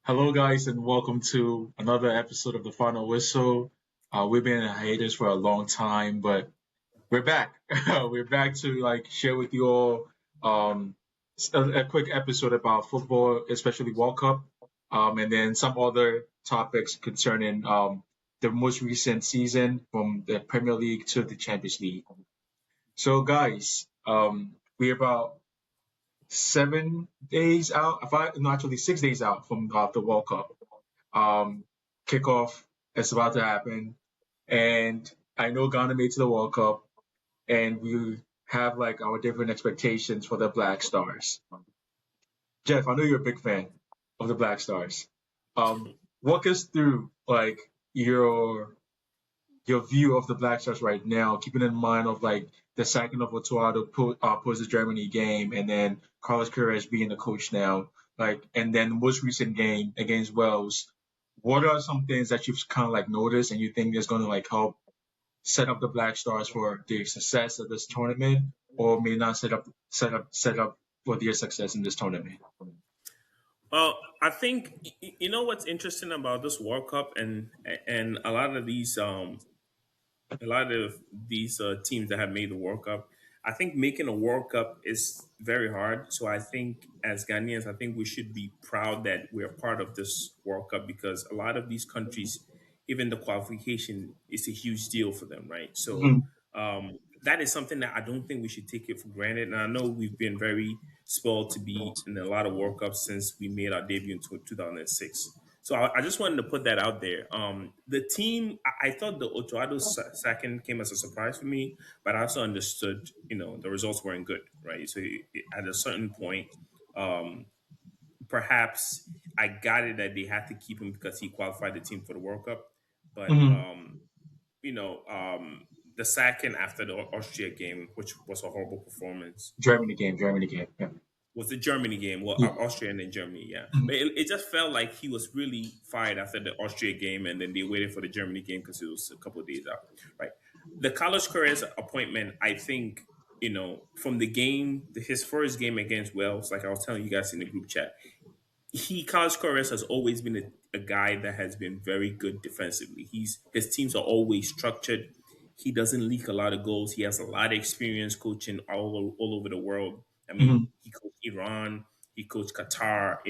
Hello, guys, and welcome to another episode of the Final Whistle. We've been in hiatus for a long time, but we're back. We're back to share with you all a quick episode about football, especially World Cup, and then some other topics concerning the most recent season from the Premier League to the Champions League. So, guys, we're about 7 days out. If I no, actually 6 days out from the World Cup. Um, Kickoff is about to happen, and I know Ghana made to the World Cup, and we have our different expectations for the Black Stars. Jeff, I know you're a big fan of the Black Stars. Walk us through your view of the Black Stars right now, keeping in mind of the sacking of Otuado post the Germany game, and then Carlos Queiroz being the coach now, and then the most recent game against Wales. What are some things that you've kind of noticed and you think is going to help set up the Black Stars for their success of this tournament, or may not set up for their success in this tournament? Well, I think you know what's interesting about this World Cup and a lot of these teams that have made the World Cup. I think making a World Cup is very hard. So I think as Ghanaians, I think we should be proud that we're part of this World Cup because a lot of these countries, even the qualification is a huge deal for them, right? So Hmm. that is something that I don't think we should take it for granted. And I know we've been very spoiled to be in a lot of World Cups since we made our debut in 2006. So I just wanted to put that out there. The team, I thought the Otoado second came as a surprise for me, but I also understood, the results weren't good, right? So at a certain point, um, perhaps I got it that they had to keep him because he qualified the team for the World Cup. But Hmm. you know, um, the second after the Austria game, which was a horrible performance, Germany game. Yeah. was the Germany game. Well, Yeah. Austria and then Germany, yeah. Mhm. But it just felt like he was really fired after the Austria game, and then they waited for the Germany game because it was a couple of days out, right? The Carlos Queiroz appointment, I think, from the game, his first game against Wales, like I was telling you guys in the group chat, Carlos Queiroz has always been a guy that has been very good defensively. His teams are always structured. He doesn't leak a lot of goals. He has a lot of experience coaching all over the world. I mean, Mhm. he coached Iran, he coached Qatar,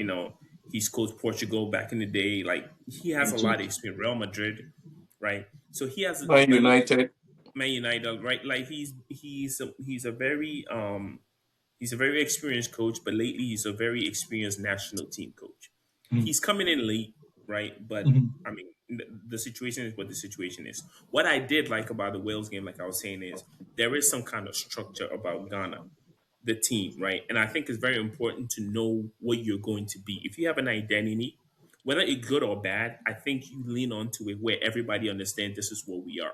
he's coached Portugal back in the day. Like he has a lot of Egypt. experience. Real Madrid, right? So he has Man United. Man United, right? Like he's a very experienced coach, but lately he's a very experienced national team coach. Mhm. He's coming in late, right? But Mhm. I mean, the situation is what the situation is. What I did like about the Wales game, like I was saying, is there is some kind of structure about Ghana, the team, right? And I think it's very important to know what you're going to be. If you have an identity, whether it's good or bad, I think you lean onto it where everybody understands this is what we are.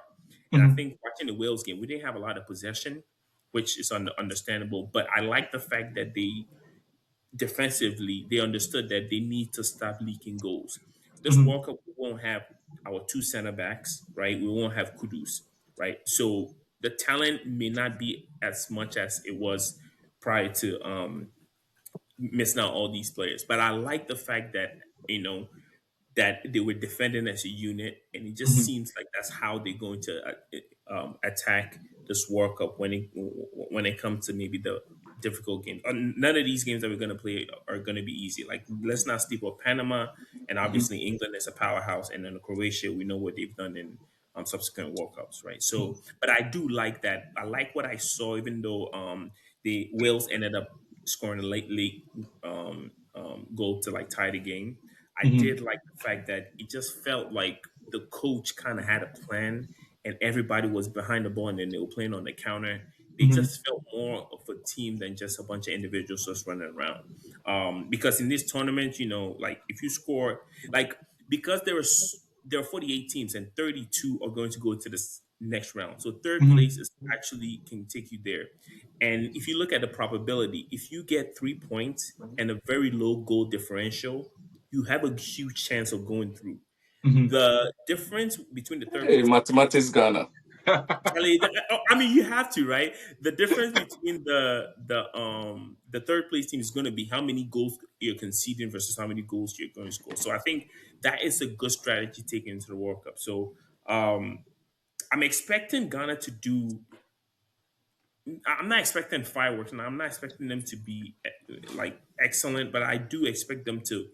And I Mhm. think watching the Wales game, we didn't have a lot of possession, which is understandable. But I like the fact that they defensively they understood that they need to stop leaking goals. This Mhm. World Cup we won't have our two center backs, right? We won't have Kudus, right? So the talent may not be as much as it was prior to missing out all these players. But I like the fact that that they were defending as a unit, and it just Mhm. seems like that's how they're going to attack this World Cup when it comes to maybe the difficult games. None of these games that we're going to play are going to be easy. Like let's not sleep on Panama, and Mhm. obviously England is a powerhouse, and then Croatia, we know what they've done in subsequent World Cups, right? Mhm. So, but I do like that. I like what I saw, even though the Wales ended up scoring a late goal to like tie the game. I Mhm. did like the fact that it just felt like the coach kind of had a plan and everybody was behind the ball and then they were playing on the counter. They Mhm. just felt more of a team than just a bunch of individuals just running around. Because in this tournament, like if you score, like because there are 48 teams and 32 are going to go to this next round. So third place Mhm. is actually can take you there. And if you look at the probability, if you get 3 points and a very low goal differential, you have a huge chance of going through. Mhm. The difference between the third Hey, place, Mathematics Ghana. Charlie, I mean, you have to, right? The difference between the third place team is going to be how many goals you're conceding versus how many goals you're going to score. So I think that is a good strategy taken into the World Cup. So I'm expecting Ghana to do. I'm not expecting fireworks, and I'm not expecting them to be like excellent, but I do expect them to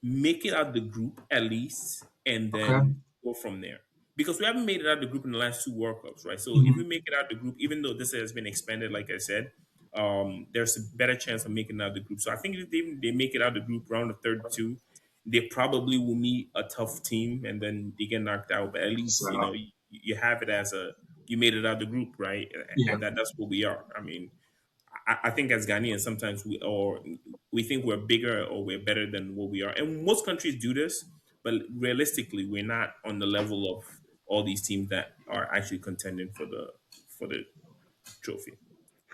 make it out the group at least, and Okay. then go from there. Because we haven't made it out the group in the last two World Cups, right? So if Hmm. we make it out the group, even though this has been expanded, like I said, there's a better chance of making it out the group. So I think if they make it out the group round of 32, they probably will meet a tough team, and then they get knocked out. But at least So you have it as a you made it out the group, right? yeah, And that's what we are. I mean, I think as Ghanaians sometimes we think we're bigger or we're better than what we are, and most countries do this. But realistically, we're not on the level of all these teams that are actually contending for the trophy.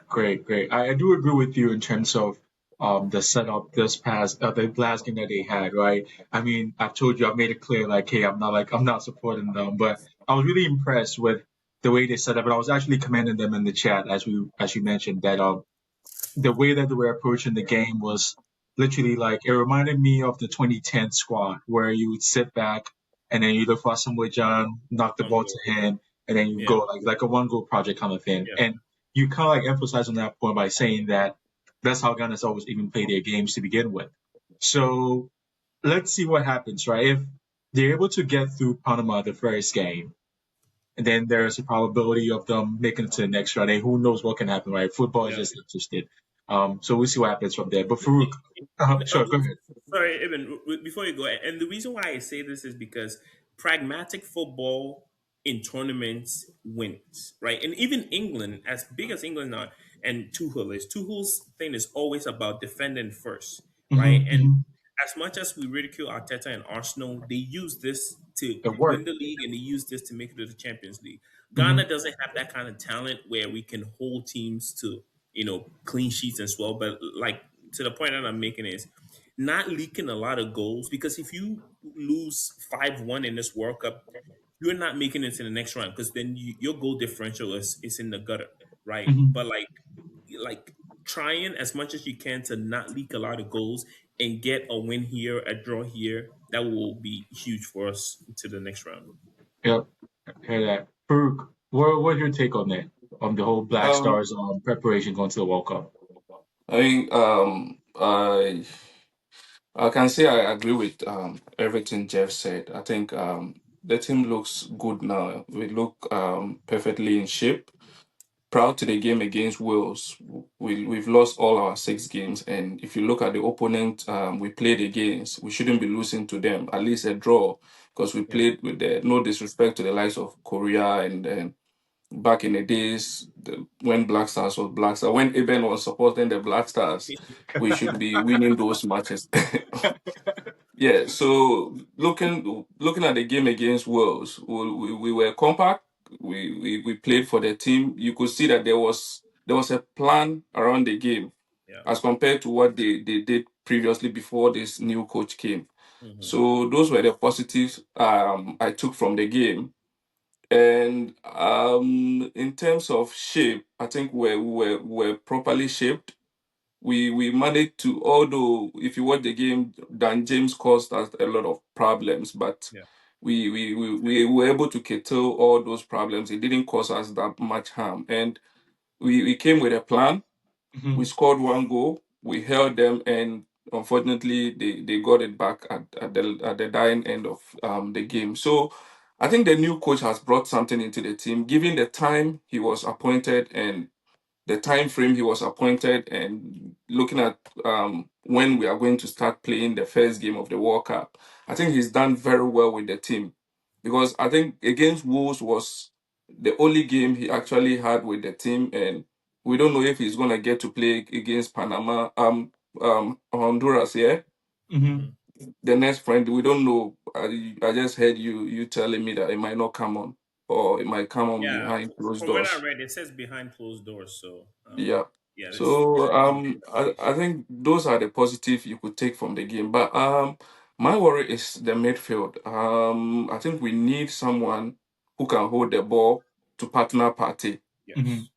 great, great. I do agree with you in terms of the setup this past the last game that they had, right? I mean, I've told you, I've made it clear, like, hey, I'm not supporting them, but I was really impressed with the way they set up, and I was actually commending them in the chat as you mentioned that the way that they were approaching the game was literally like it reminded me of the 2010 squad where you would sit back and then you look for Samuel John, knock the One ball goal. to him, and then you Yeah, go like a one goal project kind of thing. yeah, And you kind of like emphasize on that point by saying that that's how Ghana's always even play their games to begin with. So let's see what happens, right? If they're able to get through Panama the first game, and then there's a probability of them making it to the next round. And who knows what can happen, right? Football is yeah. just interested. So we'll see what happens from there. But Farouk, sure, go ahead. Sorry, Evan, before you go, and the reason why I say this is because pragmatic football in tournaments wins, right? And even England, as big as England are, and Tuchel's thing is always about defending first, right? Mm-hmm, And mm-hmm. as much as we ridicule Arteta and Arsenal, they use this to It win worked. the league and they use this to make it to the Champions League. Mm-hmm, Ghana doesn't have that kind of talent where we can hold teams to, clean sheets as well. But like to the point that I'm making is not leaking a lot of goals because if you lose 5-1 in this World Cup, you're not making it to the next round because then your goal differential is in the gutter, right? mm-hmm. But like trying as much as you can to not leak a lot of goals and get a win here, a draw here, that will be huge for us to the next round. Yep, hear that. Farouk, what's your take on that? On the whole Black Um, Stars preparation going to the World Cup? I mean, I can say I agree with everything Jeff said. I think the team looks good now. We look perfectly in shape. Proud to the game against Wales. We've lost all our 6 games, and if you look at the opponent we played against, we shouldn't be losing to them. At least a draw, because we Yeah. played with the no disrespect to the likes of Korea and back in the days when Black Stars was Black Stars, when Eben was supporting the Black Stars, we should be winning those matches. Yeah, so looking at the game against Wales, we were compact. We played for the team. You could see that there was a plan around the game Yeah. as compared to what they did previously before this new coach came. Hmm. So those were the positives I took from the game. And in terms of shape, I think we're properly shaped. We managed to, although if you watch the game, Dan James caused us a lot of problems, but Yeah. we were able to curtail all those problems. It didn't cause us that much harm. And we came with a plan. Mm-hmm. We scored 1 goal. We held them, and unfortunately, they got it back at the dying end of the game. So I think the new coach has brought something into the team, given the time he was appointed and the time frame he was appointed, and looking at when we are going to start playing the first game of the World Cup. I think he's done very well with the team, because I think against Wolves was the only game he actually had with the team, and we don't know if he's gonna get to play against Panama, Honduras. Yeah, Mm-hmm. Hmm. the next friend, we don't know. I just heard you telling me that it might not come on, or it might come on Yeah. behind closed From what I doors. read, it says behind closed doors. So, Yeah. yeah, this So could be I think those are the positive you could take from the game. But my worry is the midfield. I think we need someone who can hold the ball. to partner Partey. Yes.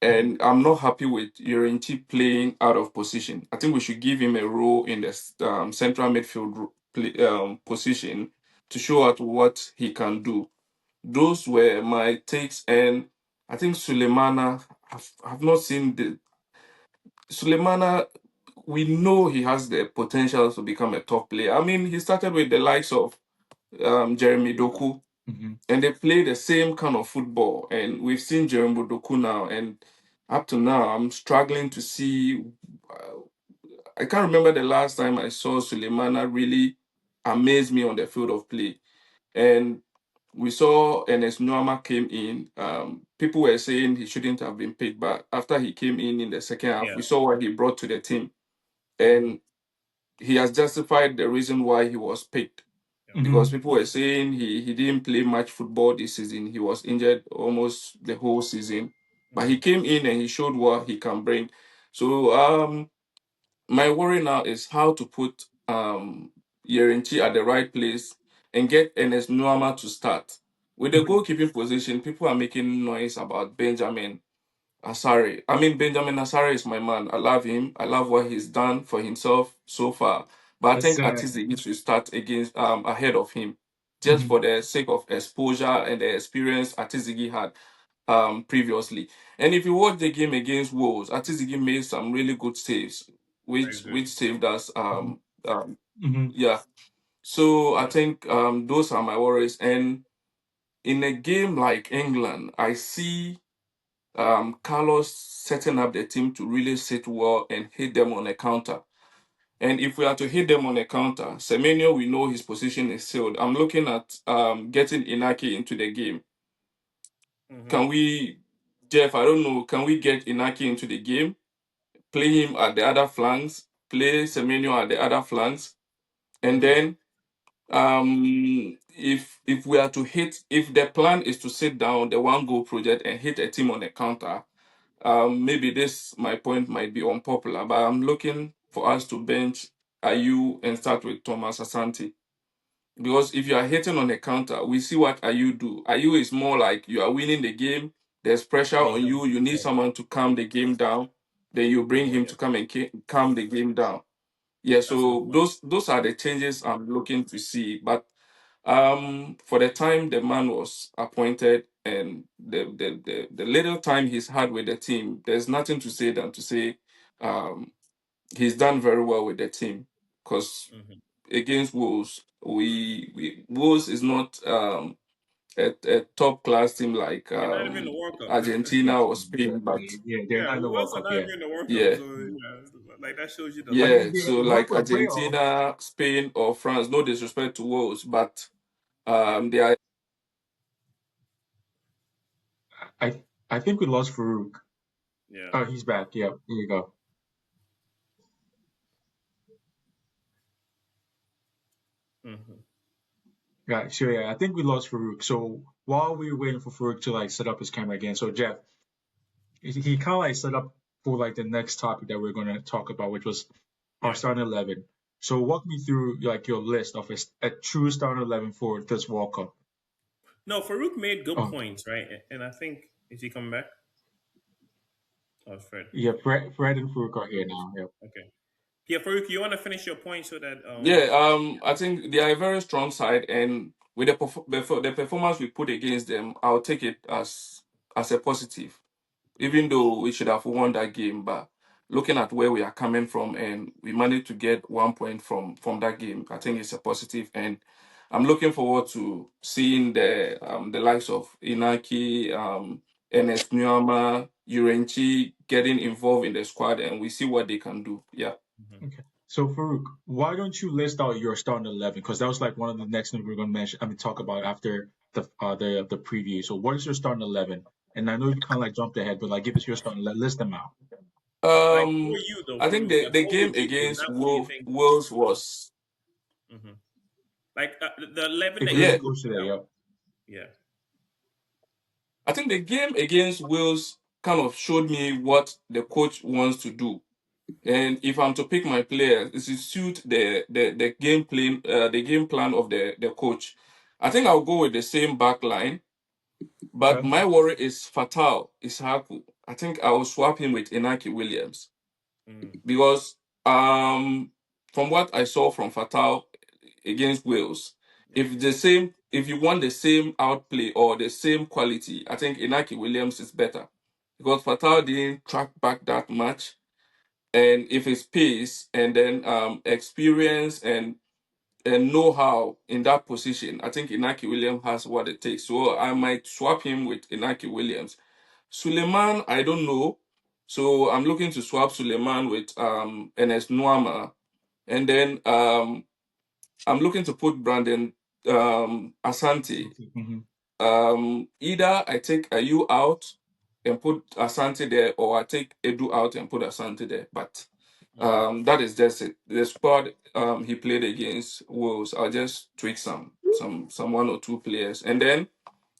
And I'm not happy with Llorente playing out of position. I think we should give him a role in the central midfield position to show out what he can do. Those were my takes, and I think Sulemana. I've not seen the Sulemana. We know he has the potential to become a top player. I mean, he started with the likes of Jeremy Doku, and they play the same kind of football. And we've seen Jeremy Doku now, and up to now, I'm struggling to see. Uh, I can't remember the last time I saw Sulemana really amaze me on the field of play. And we saw Ernest Nuama came in. People were saying he shouldn't have been picked, but after he came in the second half, Yeah. we saw what he brought to the team, and he has justified the reason why he was picked. Because people were saying he didn't play much football this season. He was injured almost the whole season, but he came in and he showed what he can bring. So my worry now is how to put Yerenchi at the right place and get Ernest Nuama to start. With the goalkeeping position, people are making noise about Benjamin Asare. I mean, Benjamin Asare is my man. I love him. I love what he's done for himself so far. But I That's think sad. Atizigi should start against ahead of him, just for the sake of exposure and the experience Atizigi had previously. And if you watch the game against Wolves, Atizigi made some really good saves, Very good. which saved us. Mm-hmm. Yeah. So I think those are my worries. And in a game like England, I see Carlos setting up the team to really sit well and hit them on a counter. And if we are to hit them on a counter, Semenyo, we know his position is sealed. I'm looking at getting Inaki into the game. Can we, Jeff? I don't know. Can we get Inaki into the game? Play him at the other flanks. Play Semenyo at the other flanks, and then if we are to hit, if the plan is to sit down the one goal project and hit a team on a counter, maybe this my point might be unpopular, but I'm looking for us to bench Ayu and start with Thomas Asante. Because if you are hitting on a counter, we see what Ayu do. Ayu is more like you are winning the game, there's pressure on you, you need someone to calm the game down, then you bring him to come and calm the game down. Yeah, so those are the changes I'm looking to see. But for the time the man was appointed and the little time he's had with the team, there's nothing to say than to say he's done very well with the team. Because against Wolves, we Wolves is not a top class team like They're not even in the World Cup. Argentina or Spain, but Yeah, they're Yeah, not in the World Wolves are Cup not yet. even in the World Cup. yeah, So yeah, like that shows you the But level. then yeah. they So went like for a playoff. Argentina, Spain, or France, no disrespect to Wolves, but they are. I think we lost Farouk. Yeah. Oh, he's back. Yeah, here you go. Yeah, so yeah, I think we lost Farouk. So while we were waiting for Farouk to like set up his camera again, so Jeff, he kind of like set up for like the next topic that we're going to talk about, which was our starting 11. So walk me through like your list of a true starting 11 for this World Cup. No, Farouk made good Oh, points, right? And I think is he coming back? Oh, Fred. yeah, Fred and Farouk are here now. Yeah. Okay. Yeah, Farouk, you want to finish your point so that Yeah, I think they are a very strong side, and with the performance we put against them, I'll take it as a positive. Even though we should have won that game, but looking at where we are coming from, and we managed to get 1 point from that game, I think it's a positive, and I'm looking forward to seeing the likes of Inaki, Ernest Nuama, Urenchi getting involved in the squad, and we see what they can do. Yeah. Okay. So Farouk, why don't you list out your starting 11? Because that was like one of the next things we're going to mention. I mean, talk about after the preview. So what is your starting 11? And I know you kind of like jumped ahead, but like give us your starting. List them out. like for you though, I think Farouk, the like what game would you do? against Not who you think. Wales was hmm Like the 11 If that you're you the yeah. would coach put today, out. yeah. Yeah. I think the game against Wales kind of showed me what the coach wants to do. And if I'm to pick my players, it should suit the game plan of the coach. I think I'll go with the same back line. But Okay. my worry is Fatal Ishaku. I think I will swap him with Inaki Williams Mm, because from what I saw from Fatal against Wales, if you want the same outplay or the same quality, I think Inaki Williams is better because Fatal didn't track back that much, and if his pace and then experience and know-how in that position, I think Inaki Williams has what it takes. So I might swap him with Inaki Williams. Suleiman, I don't know. So I'm looking to swap Suleiman with Enes Nuama. And then I'm looking to put Brandon Asante. Mm-hmm. Either I take Ayu out and put Asante there, or I take Edu out and put Asante there. But mm. that is just it. The squad he played against Wolves, I'll just tweak some one or two players. And then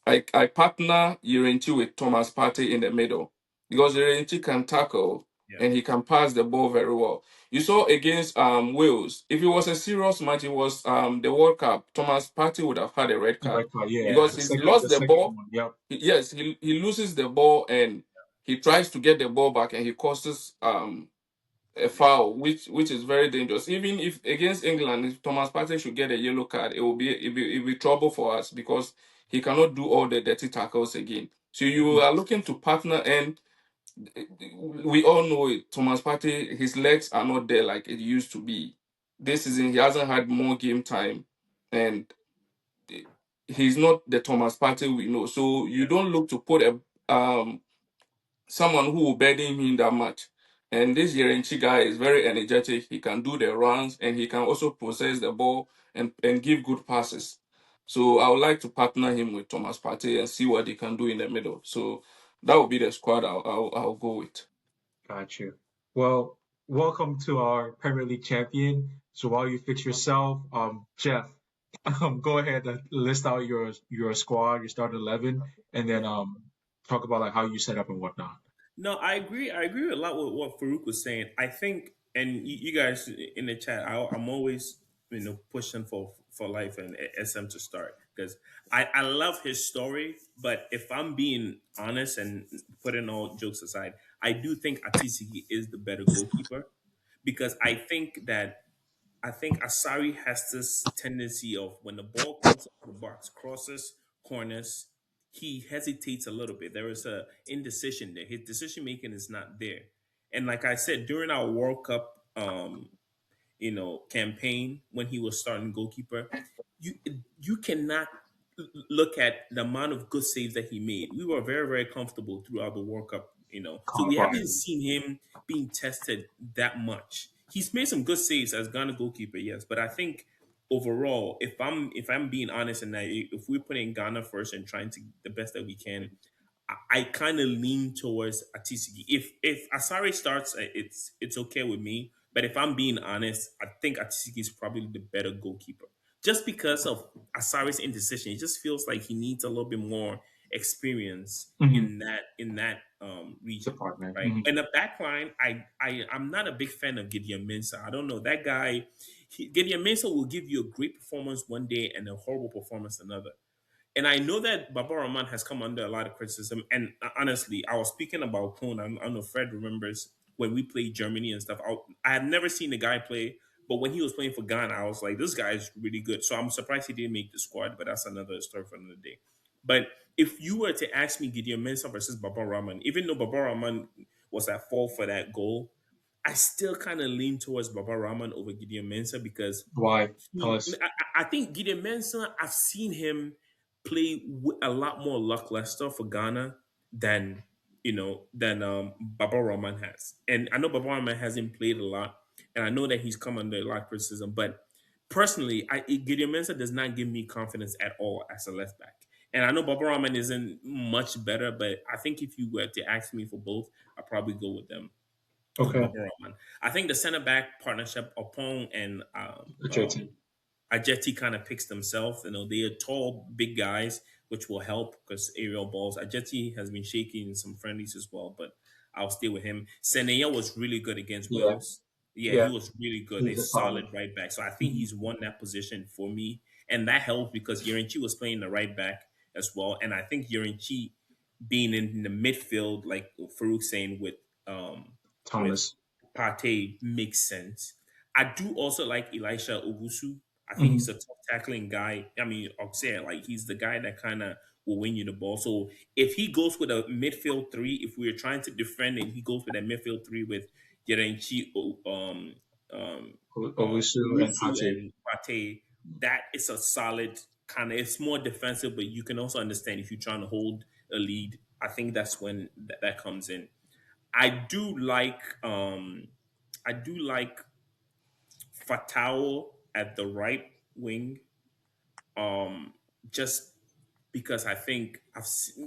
I partner Yerenchi with Thomas Partey in the middle because Yerenchi can tackle Yeah. and he can pass the ball very well. You saw against Wales, if it was a serious match, it was the World Cup, Thomas Partey would have had a red card Red card, yeah. because The he's second, the lost the second ball. one. Yep. Yes, he loses the ball and he tries to get the ball back and he causes a foul, which is very dangerous. Even if against England, if Thomas Partey should get a yellow card, it will be trouble for us because he cannot do all the dirty tackles again. So you are looking to partner, and we all know it. Thomas Partey, his legs are not there like it used to be. This season, he hasn't had more game time, and he's not the Thomas Partey we know. So you don't look to put a someone who will burden him that much. And this Yerenchi guy is very energetic. He can do the runs and he can also process the ball and give good passes. So I would like to partner him with Thomas Partey and see what he can do in the middle. So that would be the squad I'll go with. Got you. Well, welcome to our Premier League champion. So while you fix yourself, Jeff, go ahead and list out your squad, your starting 11, and then talk about like how you set up and whatnot. No, I agree. I agree with a lot with what Farouk was saying. I think, and you guys in the chat, I'm always pushing for life and SM to start because I love his story. But if I'm being honest and putting all jokes aside, I do think Atisigi is the better goalkeeper because I think Asari has this tendency of when the ball comes up the box, crosses, corners, he hesitates a little bit. There is a indecision there. His decision making is not there. And like I said, during our World Cup campaign when he was starting goalkeeper, you you cannot look at the amount of good saves that he made. We were very, very comfortable throughout the World Cup, So we haven't Qualifying. seen him being tested that much. He's made some good saves as Ghana goalkeeper, yes, but I think overall, if I'm being honest, and if we're putting Ghana first and trying to the best that we can, I kind of lean towards Atisigi. If Asari starts, it's okay with me. But if I'm being honest, I think Atisigi is probably the better goalkeeper, just because of Asari's indecision. It just feels like he needs a little bit more experience Mm-hmm. in that region, Department. right? Mm-hmm. And the back line, I'm not a big fan of Gideon Mensah. I don't know that guy. Gideon Mensah will give you a great performance one day and a horrible performance another. And I know that Baba Rahman has come under a lot of criticism. And honestly, I was speaking about Kone. I don't know if Fred remembers when we played Germany and stuff. I had never seen the guy play, but when he was playing for Ghana, I was like, this guy is really good. So I'm surprised he didn't make the squad, but that's another story for another day. But if you were to ask me Gideon Mensah versus Baba Rahman, even though Baba Rahman was at fault for that goal, I still kind of lean towards Baba Rahman over Gideon Mensah because Why? Tell us. I think Gideon Mensah, I've seen him play a lot more lackluster for Ghana than Baba Rahman has. And I know Baba Rahman hasn't played a lot, and I know that he's come under a lot of criticism. But personally, Gideon Mensah does not give me confidence at all as a left back. And I know Baba Rahman isn't much better, but I think if you were to ask me for both, I'd probably go with them with Okay. Baba Rahman. I think the center back partnership, Opong and JT. Ajeti kind of picks themselves. They are tall, big guys, which will help because aerial balls. Ajeti has been shaky in some friendlies as well, but I'll stay with him. Senea was really good against Yeah. Wales. Yeah, he Yeah. was really good. A He's a solid. solid right back. So I think Mm-hmm. he's won that position for me. And that helped because Yerenchi was playing the right back as well. And I think Yurinchi being in the midfield, like Farouk saying with Thomas. Partey makes sense. I do also like Elisha Owusu. I think Hmm. he's a tough tackling guy. I mean, I'm saying like he's the guy that kind of will win you the ball. So if he goes with a midfield three, if we're trying to defend and he goes with a midfield three with Yerenchi, um, Owusu and Owusu Pate. and Partey, that is a solid kind of. It's more defensive, but you can also understand if you're trying to hold a lead. I think that's when that comes in. I do like um I do like Fatao at the right wing. Um just because I think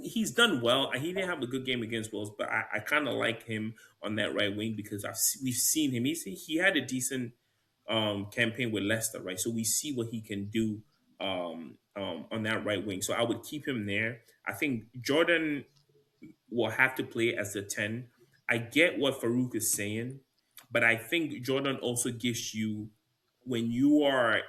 he's done well. He didn't have a good game against Wolves, but I kind of like him on that right wing because we've seen him. He had a decent campaign with Leicester, right? So we see what he can do on that right wing. So I would keep him there. I think Jordan will have to play as the 10. I get what Farouk is saying, but I think Jordan also gives you, when you are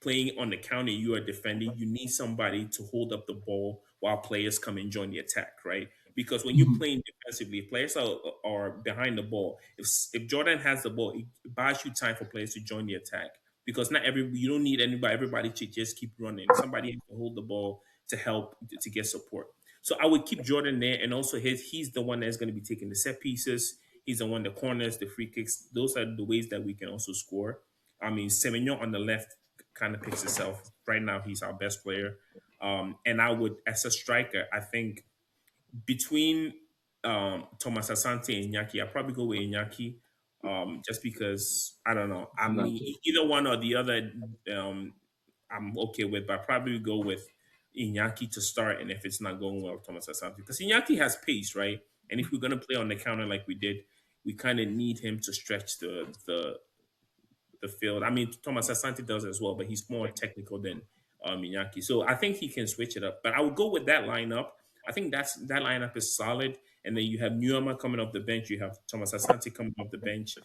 playing on the counter, you are defending, you need somebody to hold up the ball while players come and join the attack, right? Because when you're Mhm. playing defensively, if players are behind the ball. If Jordan has the ball, it buys you time for players to join the attack. Because not every you don't need everybody to just keep running. Somebody has to hold the ball to help to get support. So I would keep Jordan there, and also he's the one that's going to be taking the set pieces. He's the one the corners, the free kicks. Those are the ways that we can also score. I mean, Semenyo on the left kind of picks itself. Right now, he's our best player. And I would, as a striker, I think between Thomas Asante and Iñaki, I'll probably go with Iñaki. Just because I don't know. I mean, Inaki. either one or the other, I'm okay with. But I probably go with Iñaki to start, and if it's not going well, Thomas Asante, because Iñaki has pace, right? And if we're gonna play on the counter like we did, we kind of need him to stretch the field. I mean, Thomas Asante does as well, but he's more technical than Iñaki. So I think he can switch it up. But I would go with that lineup. I think that lineup is solid. And then you have Nuama coming off the bench. You have Thomas Asante coming off the bench.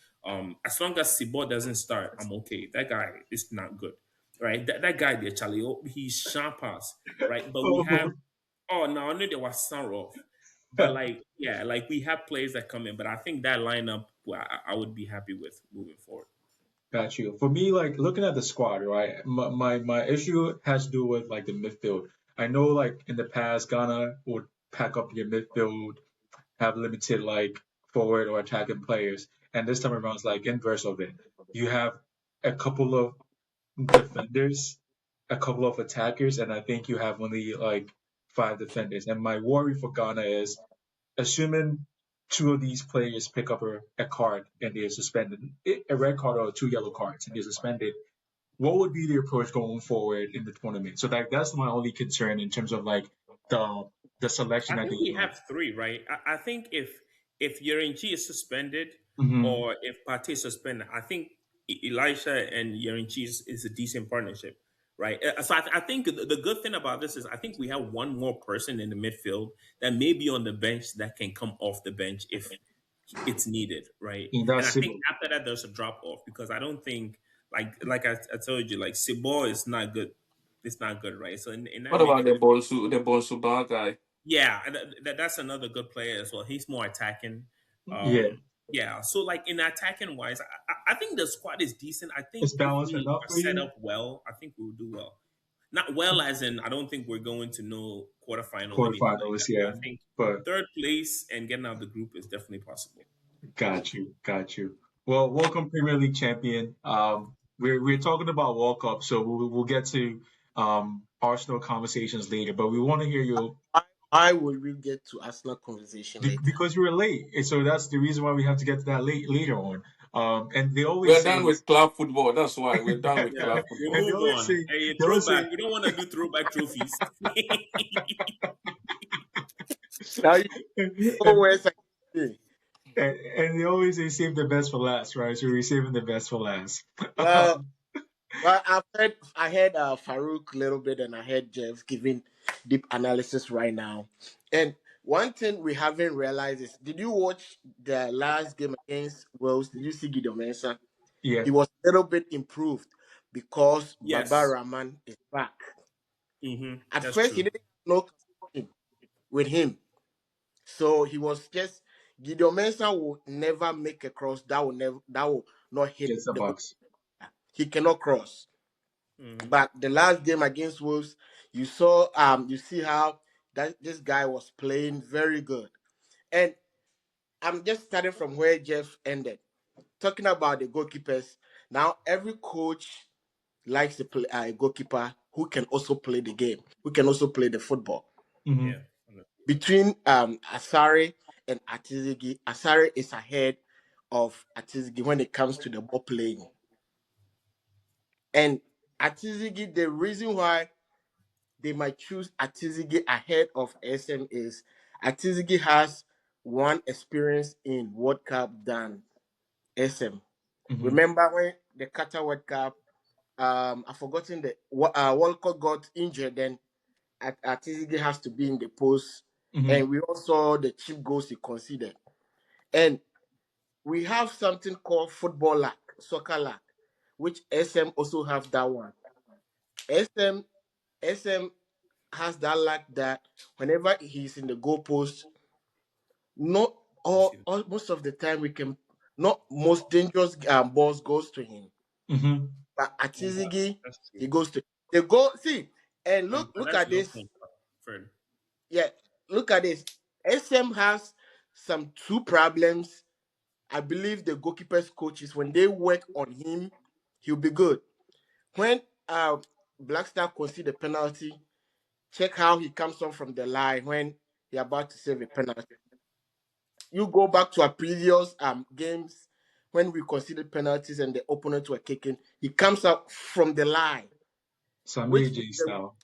As long as Sibot doesn't start, I'm okay. That guy is not good, right? That guy there, Charlie, he's sharp ass, right? But we have, Oh, oh no, I knew there was Sanrof. But like, yeah, like we have players that come in. But I think that lineup, well, I would be happy with moving forward. got you. For me, like looking at the squad, right? My issue has to do with like the midfield. I know like in the past, Ghana would pack up your midfield, have limited like forward or attacking players, and this time around it's like inverse of it. You have a couple of defenders, a couple of attackers, and I think you have only like five defenders. And my worry for Ghana is assuming two of these players pick up a card and they're suspended, a red card or two yellow cards, and they're suspended, what would be the approach going forward in the tournament? So that's my only concern in terms of like the the selection I that they think we have. have three, right? I think if Yerenchi is suspended Hmm. or if Partey is suspended, I think Elisha and Yerenchi is a decent partnership, right? So I think the good thing about this is I think we have one more person in the midfield that may be on the bench that can come off the bench if it's needed, right? And And I that's it. think after that there's a drop off because I don't think like I told you, like Sibor is not good. It's not good, right? So in that What about midfield. The Bonsu Bar guy? Yeah, that's another good player as well. He's more attacking. Yeah, Yeah, so like in attacking wise, I think the squad is decent. I think it's if balanced we enough are for set you. up well, I think we'll do well. Not well as in I don't think we're going to no quarterfinal or anything like Quarterfinals, that. But yeah. I think But third place and getting out of the group is definitely possible. got you, got you. Well, welcome Premier League champion. We're talking about World Cup, so we'll get to Arsenal conversations later. But we want to hear you Why would we get to Arsenal conversation later? because you were late, and so that's the reason why we have to get to that later on. And they We're always say, done with club football. That's why we're done with Yeah, club we football. and move on. Hey, they always say, throwback. We don't want to do throwback trophies. Now you know where I say. and they always say save the best for last, right? So we're saving the best for last. Well, I heard Farouk a little bit, and I heard Jeff giving deep analysis right now. And one thing we haven't realized is, did you watch the last game against Wales? Did you see Gideon Mensah? Yeah, He was a little bit improved because Baba Yes. Rahman is back. At That's first, he true. didn't have no with him. So he was just Gideon Mensah will never make a cross that will not hit Gets the the goal. box. He cannot cross. Mhm. But the last game against Wolves, you see how that this guy was playing very good. And I'm just starting from where Jeff ended, talking about the goalkeepers. Now every coach likes to play a goalkeeper who can also play the game, who can also play the football. Mm-hmm. Yeah. Between Asare and Atizigi, Asare is ahead of Atizigi when it comes to the ball playing. And Atizigi, the reason why they might choose Atizigi ahead of SM is Atizigi has one experience in World Cup than SM. Mm-hmm. Remember when the Qatar World Cup, I've forgotten Walcott got injured, then Atizigi has to be in the post, Mm-hmm. and we all saw the cheap goals he conceded. And we have something called football luck, soccer luck, which SM also have that one. SM has that luck that whenever he's in the goalpost, not all most of the time we can not most dangerous balls goes to him. Mm-hmm. But Atizigi, That's true. he goes to the goal. See, and look But look that's at your this. point, Fred. Yeah, look at this. SM has some two problems. I believe the goalkeepers coaches, when they work on him, he'll be good. When Blackstar concede a penalty, check how he comes on from the line when he's about to save a penalty. You go back to our previous games when we conceded penalties and the opponents were kicking, he comes up from the line, Samir which J style.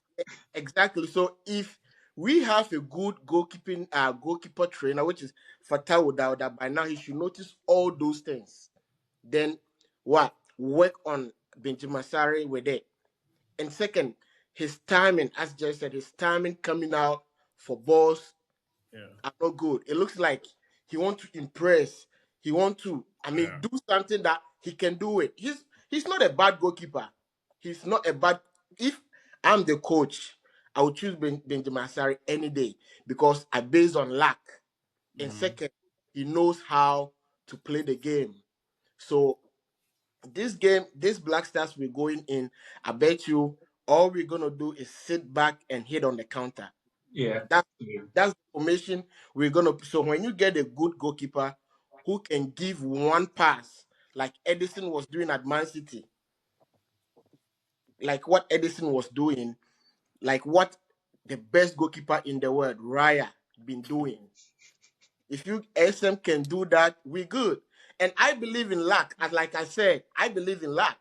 exactly. So if we have a good goalkeeper trainer, which is Fatah Udauda, by now he should notice all those things. Then what? Work on Benjamin Sari with it. And second, his timing, as Jeff said, his timing coming out for balls Yeah. are not good. It looks like he want to impress. He want to, Yeah. do something that he can do it. He's not a bad goalkeeper. He's not a bad. If I'm the coach, I would choose Benjamin Asari any day because I based on luck. And second, he knows how to play the game. So this game, this Black Stars we're going in, I bet you all we're gonna do is sit back and hit on the counter. Yeah. That's the formation we're gonna. So when you get a good goalkeeper who can give one pass, like Edison was doing at Man City, like what Edison was doing, like what the best goalkeeper in the world, Raya, been doing. If you SM can do that, we're good. And I believe in luck. As like I said, I believe in luck.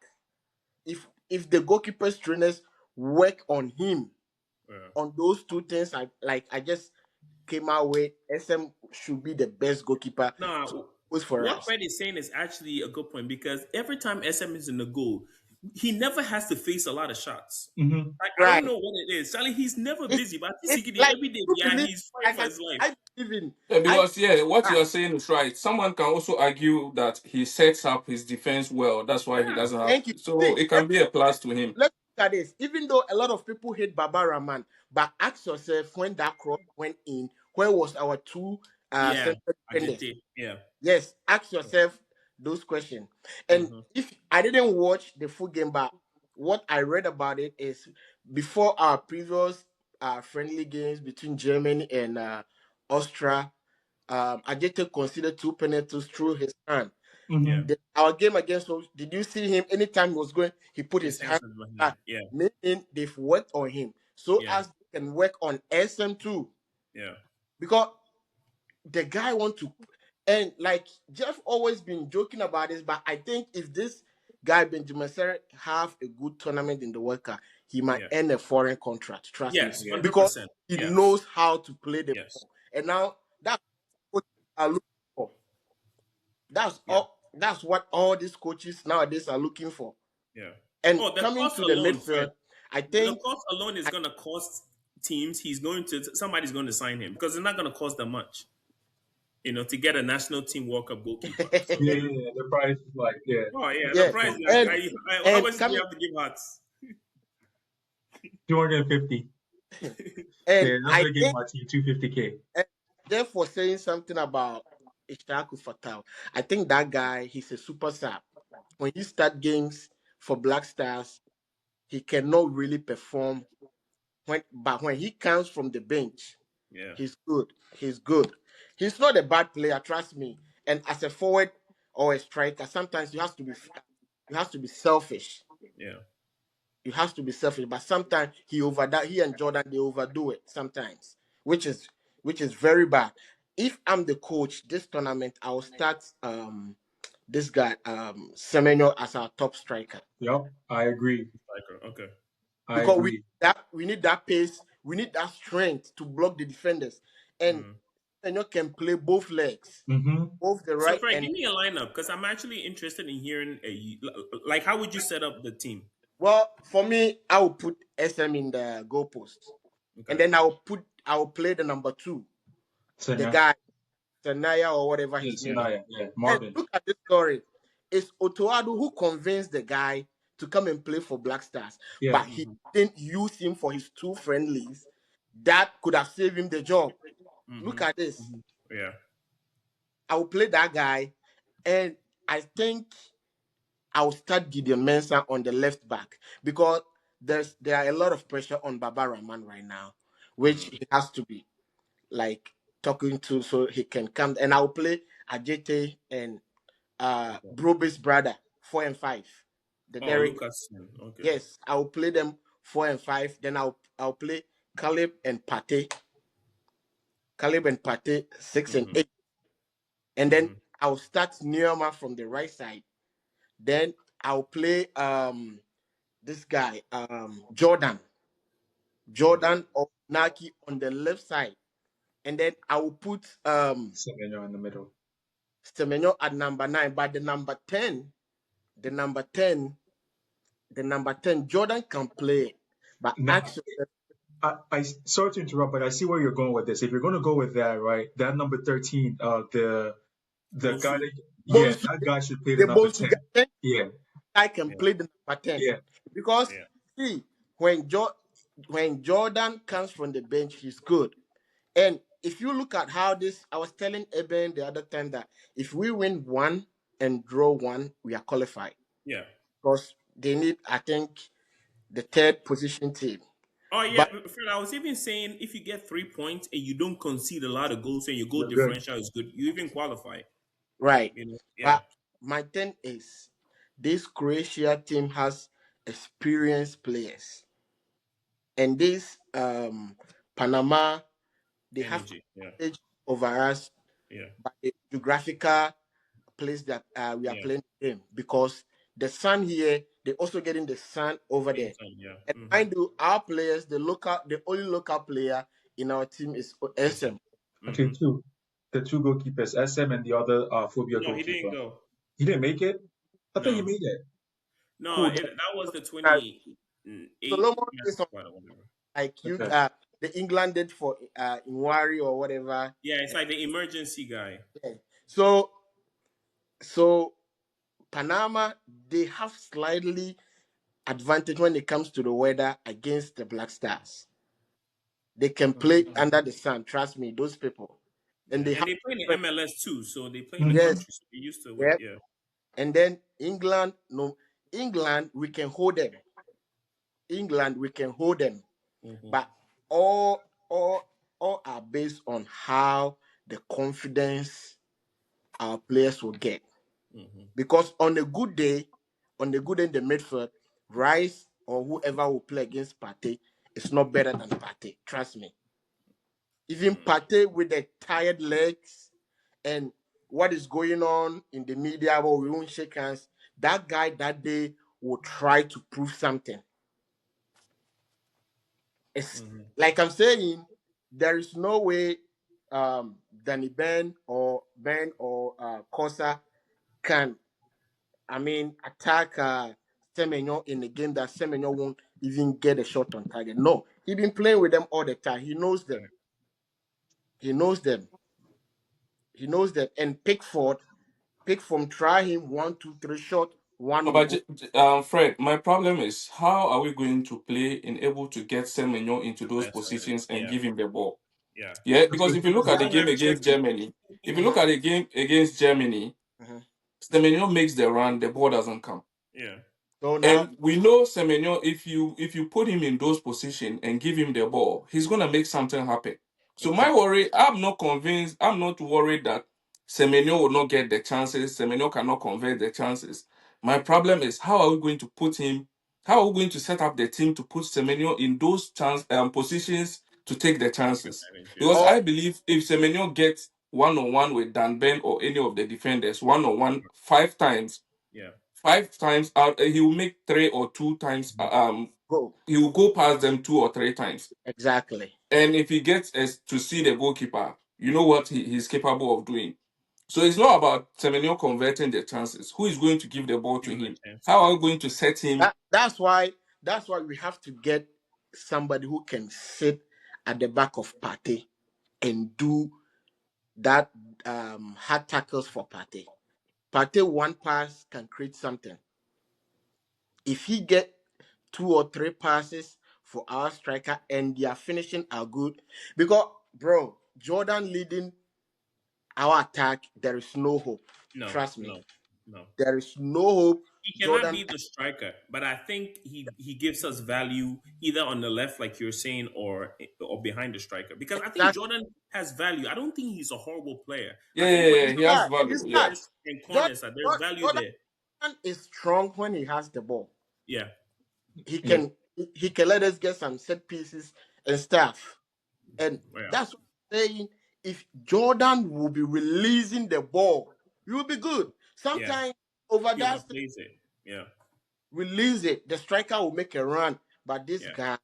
If the goalkeeper's trainers work on him on those two things, I just came out with SM should be the best goalkeeper No, for what us. Fred is saying is actually a good point because every time SM is in the goal, he never has to face a lot of shots. Mm-hmm. Like, I Right. don't know what it is. Charlie, he's never It's- busy, but It's he's like every day. you Yeah, believe, he's fighting for his life. I believe in. Yeah, because what Ah. you're saying is right. Someone can also argue that he sets up his defense well. That's why he Yeah. doesn't have. Thank you. So See, it can be a plus to him. let's look at this. Even though a lot of people hate Baba Rahman, but ask yourself when that cross went in, where was our two Yeah, central I defenders? did. Yeah. Yes, ask yourself those questions. And if I didn't watch the full game, but what I read about it is before our previous friendly games between Germany and Austria, Ajete considered two penalties through his hand. Mm-hmm. Our game against us, did you see him anytime he was going, he put his hand back, Yeah. meaning they've worked on him. So Yeah. as they can work on SM too. Yeah. Because the guy want to, and like Jeff always been joking about this, but I think if this guy Benjamin Serra have a good tournament in the World Cup, he might earn a foreign contract. Trust Yes, me, 100%. because he Yes. knows how to play the Yes. ball. And now that's what are looking for. That's all. That's what all these coaches nowadays are looking for. Yeah. And Oh, the coming cost to the alone, midfield, Fred, I the think cost alone is going to cost teams. Somebody's going to sign him because it's not going to cost them much. To get a national team World Cup goalkeeper. So, Yeah, the price is like oh yeah, Yeah, the price. and How much do coming- you have to give Hearts? 250. And Yeah, that's I gonna give think my team 250K. therefore saying something about Ishaku Fatal, I think that guy, he's a super sub. When he start games for Black Stars, he cannot really perform but when he comes from the bench, Yeah. he's good. He's good. He's not a bad player, trust me. And as a forward or a striker, sometimes you have to be selfish. Yeah. You have to be selfish. But sometimes he and Jordan they overdo it sometimes, which is which is very bad. If I'm the coach this tournament, I'll start this guy Semenyo as our top striker Yep, I agree. Striker. Okay. I because agree. we need that pace, we need that strength to block the defenders, and Mhm. Semenyo can play both legs, Mm-hmm. both the So, right Frank, and give me a lineup because I'm actually interested in hearing like how would you set up the team? well for me I will put SM in the goalpost, and Okay. then I will play the number two, the Senya. guy Tanaya or whatever Yeah, his name is. Senaya. Yeah, And Marvin. look at this story. It's Otoado who convinced the guy to come and play for Black Stars, Yeah. but he didn't use him for his two friendlies. That could have saved him the job. Look Mm-hmm. at this. Yeah. I will play that guy, and I think I'll start Gideon Mensah on the left back because there are a lot of pressure on Baba Rahman right now, which he has to be like talking to so he can come. And I'll play Ajete and Okay. Broby's brother 4 and 5. The Oh, Derek, Lucas. Okay. yes, I'll play them 4 and 5. Then I'll play Caleb and Pate, 6 and Mm-hmm. 8, and then Mm-hmm. I'll start Neoma from the right side. Then I'll play this guy Okay. Jordan or Naki on the left side, and then I will put Semenyo in the middle. Semenyo at number 9. But the number 10, Jordan can play. But Now, actually, sorry to interrupt, but I see where you're going with this. If you're going to go with that, right, that number 13, the guy Bonsu. that, yeah, Bonsu, that guy should play the the number Bonsu 10. Yeah, guy can Yeah. play the number 10. yeah. Because, Yeah. see, when Jordan comes from the bench, he's good. And if you look at how this, I was telling Eben the other time that if we win one and draw one, we are qualified. Yeah. Because they need, I think, the third position team. Oh yeah, But Fred, I was even saying if you get 3 points and you don't concede a lot of goals and your goal You're good. differential is good, you even qualify. right. Yeah. But my thing is, this Croatia team has experienced players, and this Panama, they have Energy. Yeah. advantage over us Yeah. by the geographical place that we are Yeah. playing the game, because the sun here, they're also getting the sun over Same there. time. Yeah. And Mm-hmm. mind you, our players, the only local player in our team is SM. Okay, Mm-hmm. two. The two goalkeepers, SM and the other Phobia No, he didn't goalkeeper. go. He didn't make it? I thought he No. made it. No, Who? that was the Uh, 28 Solomon is on, squad or whatever. like you, Okay. the England did for Inwari or whatever. Yeah, it's like the emergency guy. Yeah. So Panama, they have slightly advantage when it comes to the weather against the Black Stars. They can play under the sun. Trust me, those people. And Yeah. they And have, they play in the MLS too, so they play in the Mm-hmm. yes, country, so they used to it. yeah. Yeah. And then England, no, England, we can hold them. England, we can hold them. Mm-hmm. But all, all are based on how the confidence our players will get. Mm-hmm. Because on a good day in the midfield, Rice or whoever will play against Partey is not better than Partey. Trust me. Even Mm-hmm. Partey with the tired legs and what is going on in the media where we won't shake hands, that guy that day will try to prove something. It's Mm-hmm. like I'm saying, there is no way Danny Ben or Kosa can, I mean, attack Semenyo in a game that Semenyo won't even get a shot on target. No, he's been playing with them all the time. He knows them. He knows them. He knows them. And Pickford try him 1, 2, 3 shot one No, will but go. Fred, my problem is how are we going to play and able to get Semenyo into those That's right. positions and Yeah, give him the ball? yeah. Yeah, because if you look at the That's game very against tricky. Germany, if you look at the game against Germany, Mhm. Semenyo makes the run, the ball doesn't come. Yeah, So now, And we know Semenyo, if you put him in those positions and give him the ball, he's gonna make something happen. So my exactly. worry, I'm not convinced, I'm not worried that Semenyo will not get the chances, Semenyo cannot convert the chances. My problem is how are we going to put him, how are we going to set up the team to put Semenyo in those positions to take the take chances? advantage. Yeah, Because Or I believe if Semenyo gets one-on-one with Dan Ben or any of the defenders, one-on-one 5 times, yeah, 5 times out, he will make 3 or 2 times. go. He will go past them 2 or 3 times. Exactly. And if he gets us to see the goalkeeper, you know what he's capable of doing. So it's not about Semenyo converting the chances. Who is going to give the ball give to him the him? chance. How Yeah, are we going to set him? That's why we have to get somebody who can sit at the back of Partey and do that hard tackles for Partey. Partey one pass can create something. If he get 2 or 3 passes for our striker and their finishing are good, because bro, Jordan leading our attack, there is no hope. no, Trust me, no, no. there is no hope. He cannot Jordan, be the striker, but I think he gives us value either on the left, like you're saying, or behind the striker. Because I think exactly. Jordan has value. I don't think he's a horrible player. Yeah, I yeah, think when yeah. he He has plays value. He's Yeah. not. first and Jordan, corners, there's value Jordan there. is strong when he has the ball. Yeah, He Yeah. can he can let us get some set pieces and stuff. And yeah, that's what I'm saying. If Jordan will be releasing the ball, you will be good. yeah. Sometimes over He that overplays it. Yeah, release it, the striker will make a run. But this yeah, guy,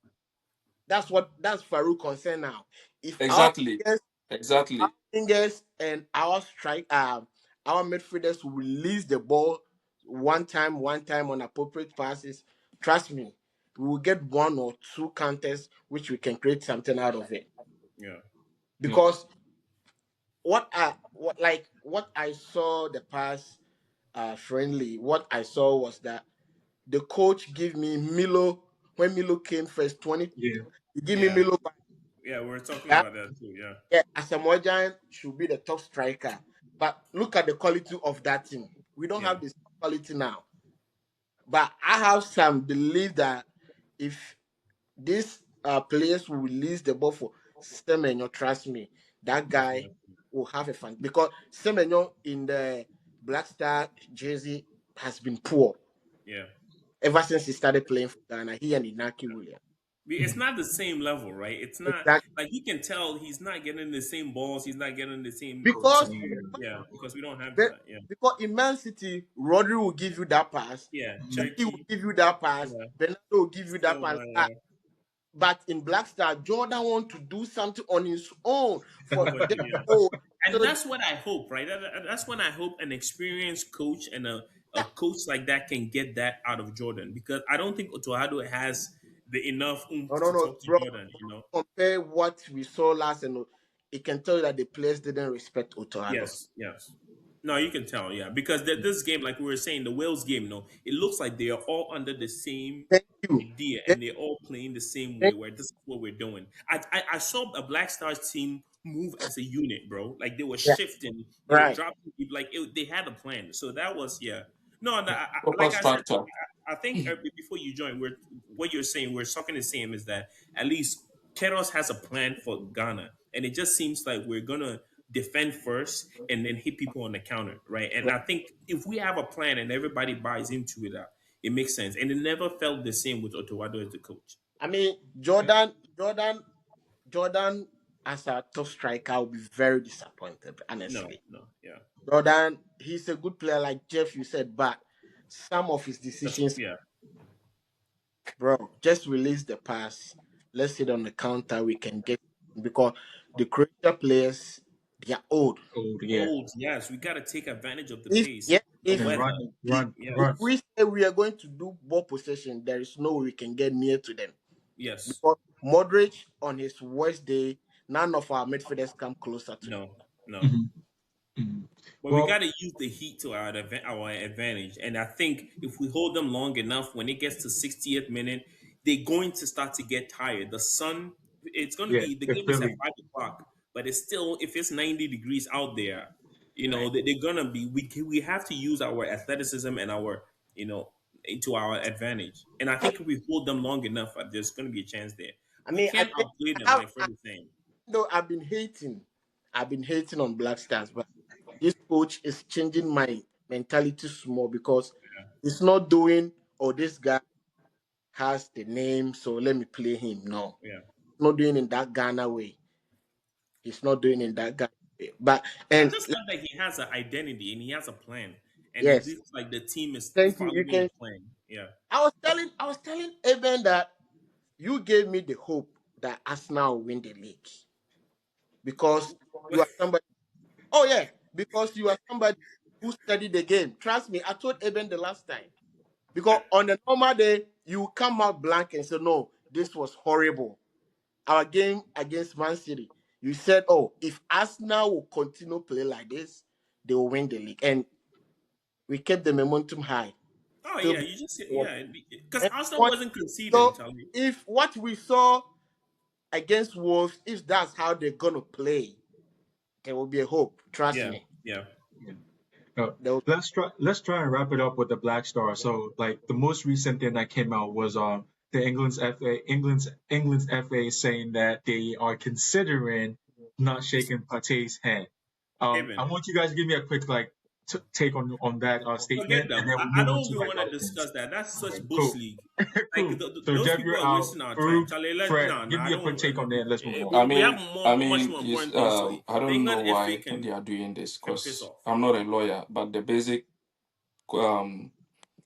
that's Farouk concern now. If Exactly. our Exactly. fingers and our midfielders will release the ball one time on appropriate passes, trust me, we will get 1 or 2 counters which we can create something out of it. yeah, Yeah. Because what I saw the past friendly, what I saw was that the coach give me Milo when Milo came first 20. Yeah. He give me yeah, Milo back. yeah. We're talking Yeah, about that too. Yeah, yeah, Asamoah Gyan should be the top striker. But look at the quality of that team. We don't yeah, have this quality now. But I have some belief that if these players will release the ball for Semenyo, trust me, that guy definitely. will have a fun because Semenyo in the Black Star jersey has been poor Yeah. ever since he started playing for Ghana. He and Inaki Williams. It's not the same level, right? It's not Exactly. like you can tell he's not getting the same balls. He's not getting the same Because Yeah. yeah, because we don't have the- that. Yeah, because in Man City, Rodri will give you that pass, yeah. Cherky will Cherky, give you that pass, yeah. Bernardo will give you that pass. Silva, yeah. But in Black Star, Jordan want to do something on his own for For the you, yeah. goal. And So that's what I hope, right? That's when I hope an experienced coach and a that, coach like that can get that out of Jordan because I don't think Otohado has the enough oomph to no, talk to bro. Jordan. You know. Compare what we saw last, and it can tell you that the players didn't respect Otohado. Yes, yes. No, you can tell, yeah, because this game, like we were saying, the Wales game, no, it looks like they are all under the same Thank you. idea Thank, and they're all playing the same way. thank, Where this is what we're doing. I saw a Black Stars team move as a unit, bro. Like they were yeah, shifting, they were right. dropping, they had a plan. So that was yeah. No, Proper like I said, structure. I think before you join, we're what you're saying. We're talking the same is that at least Keros has a plan for Ghana, and it just seems like we're gonna defend first and then hit people on the counter, right? And right. I think if we have a plan and everybody buys into it, it makes sense. And it never felt the same with Otowado as the coach. I mean, Jordan, as a top striker, will be very disappointed. No, Honestly, no, yeah, Jordan, he's a good player, like Jeff you said, but some of his decisions, yeah, bro, just release the pass. Let's sit on the counter. We can get because the Croatia players they are old. Oh, yeah. old. Yes, we got to take advantage of the If pace, yeah, the And if weather. run, if run, Yeah, if run. we say we are going to do ball possession, there is no way we can get near to them. yes, Because Modric on his worst day, none of our midfielders come closer to him. no, no. Mhm. Mhm. But we Well, got to use the heat to our advantage. And I think if we hold them long enough, when it gets to 60th minute, they're going to start to get tired. The sun, it's going to yeah, be, the if game is at Philly, 5 o'clock, but it's still, if it's 90 degrees out there, they're going to be, we have to use our athleticism and our, into our advantage. And I think if we hold them long enough, there's going to be a chance there. I We mean, I can't think outplay them, I, like Fred is saying. no, I've been hating on Black Stars, but this coach is changing my mentality small because it's not doing. Oh, this guy has the name, so let me play him. No, Yeah. not doing in that Ghana way. He's not doing in that Ghana way. But I and just love that he has an identity and he has a plan, and it yes, looks like the team is thank you. You following can. the plan. Yeah, I was telling Eben that you gave me the hope that Arsenal will win the league because you are somebody. Oh yeah, because you are somebody who studied the game. Trust me, I told Eben the last time. Because on a normal day, you come out blank and say, no, this was horrible. Our game against Man City, you said, oh, if Arsenal will continue play like this, they will win the league. And we kept the momentum high. oh Till yeah, you just yeah, because and Arsenal what- wasn't conceding, so Charlie. if what we saw against Wolves, if that's how they're gonna play, there will be a hope. Trust Yeah, me. yeah. yeah. Uh, There will, let's try and wrap it up with the Black Star. So like the most recent thing that came out was the England's FA saying that they are considering not shaking Partey's hand. I Even want you guys to give me a quick like take on that forget statement, and them. then I we'll move on don't to even like want to other things. discuss that. That's such bush Cool, league. Like cool. So those Jeff, people you're are out. wasting our time, Farouk, Charlie. Fred, No, give I me a quick don't. take on that. Let's move on. I We have mean, I much mean, more is important things to do. I The don't know England FA why they are doing this can piss because off. I'm not a lawyer, but the basic um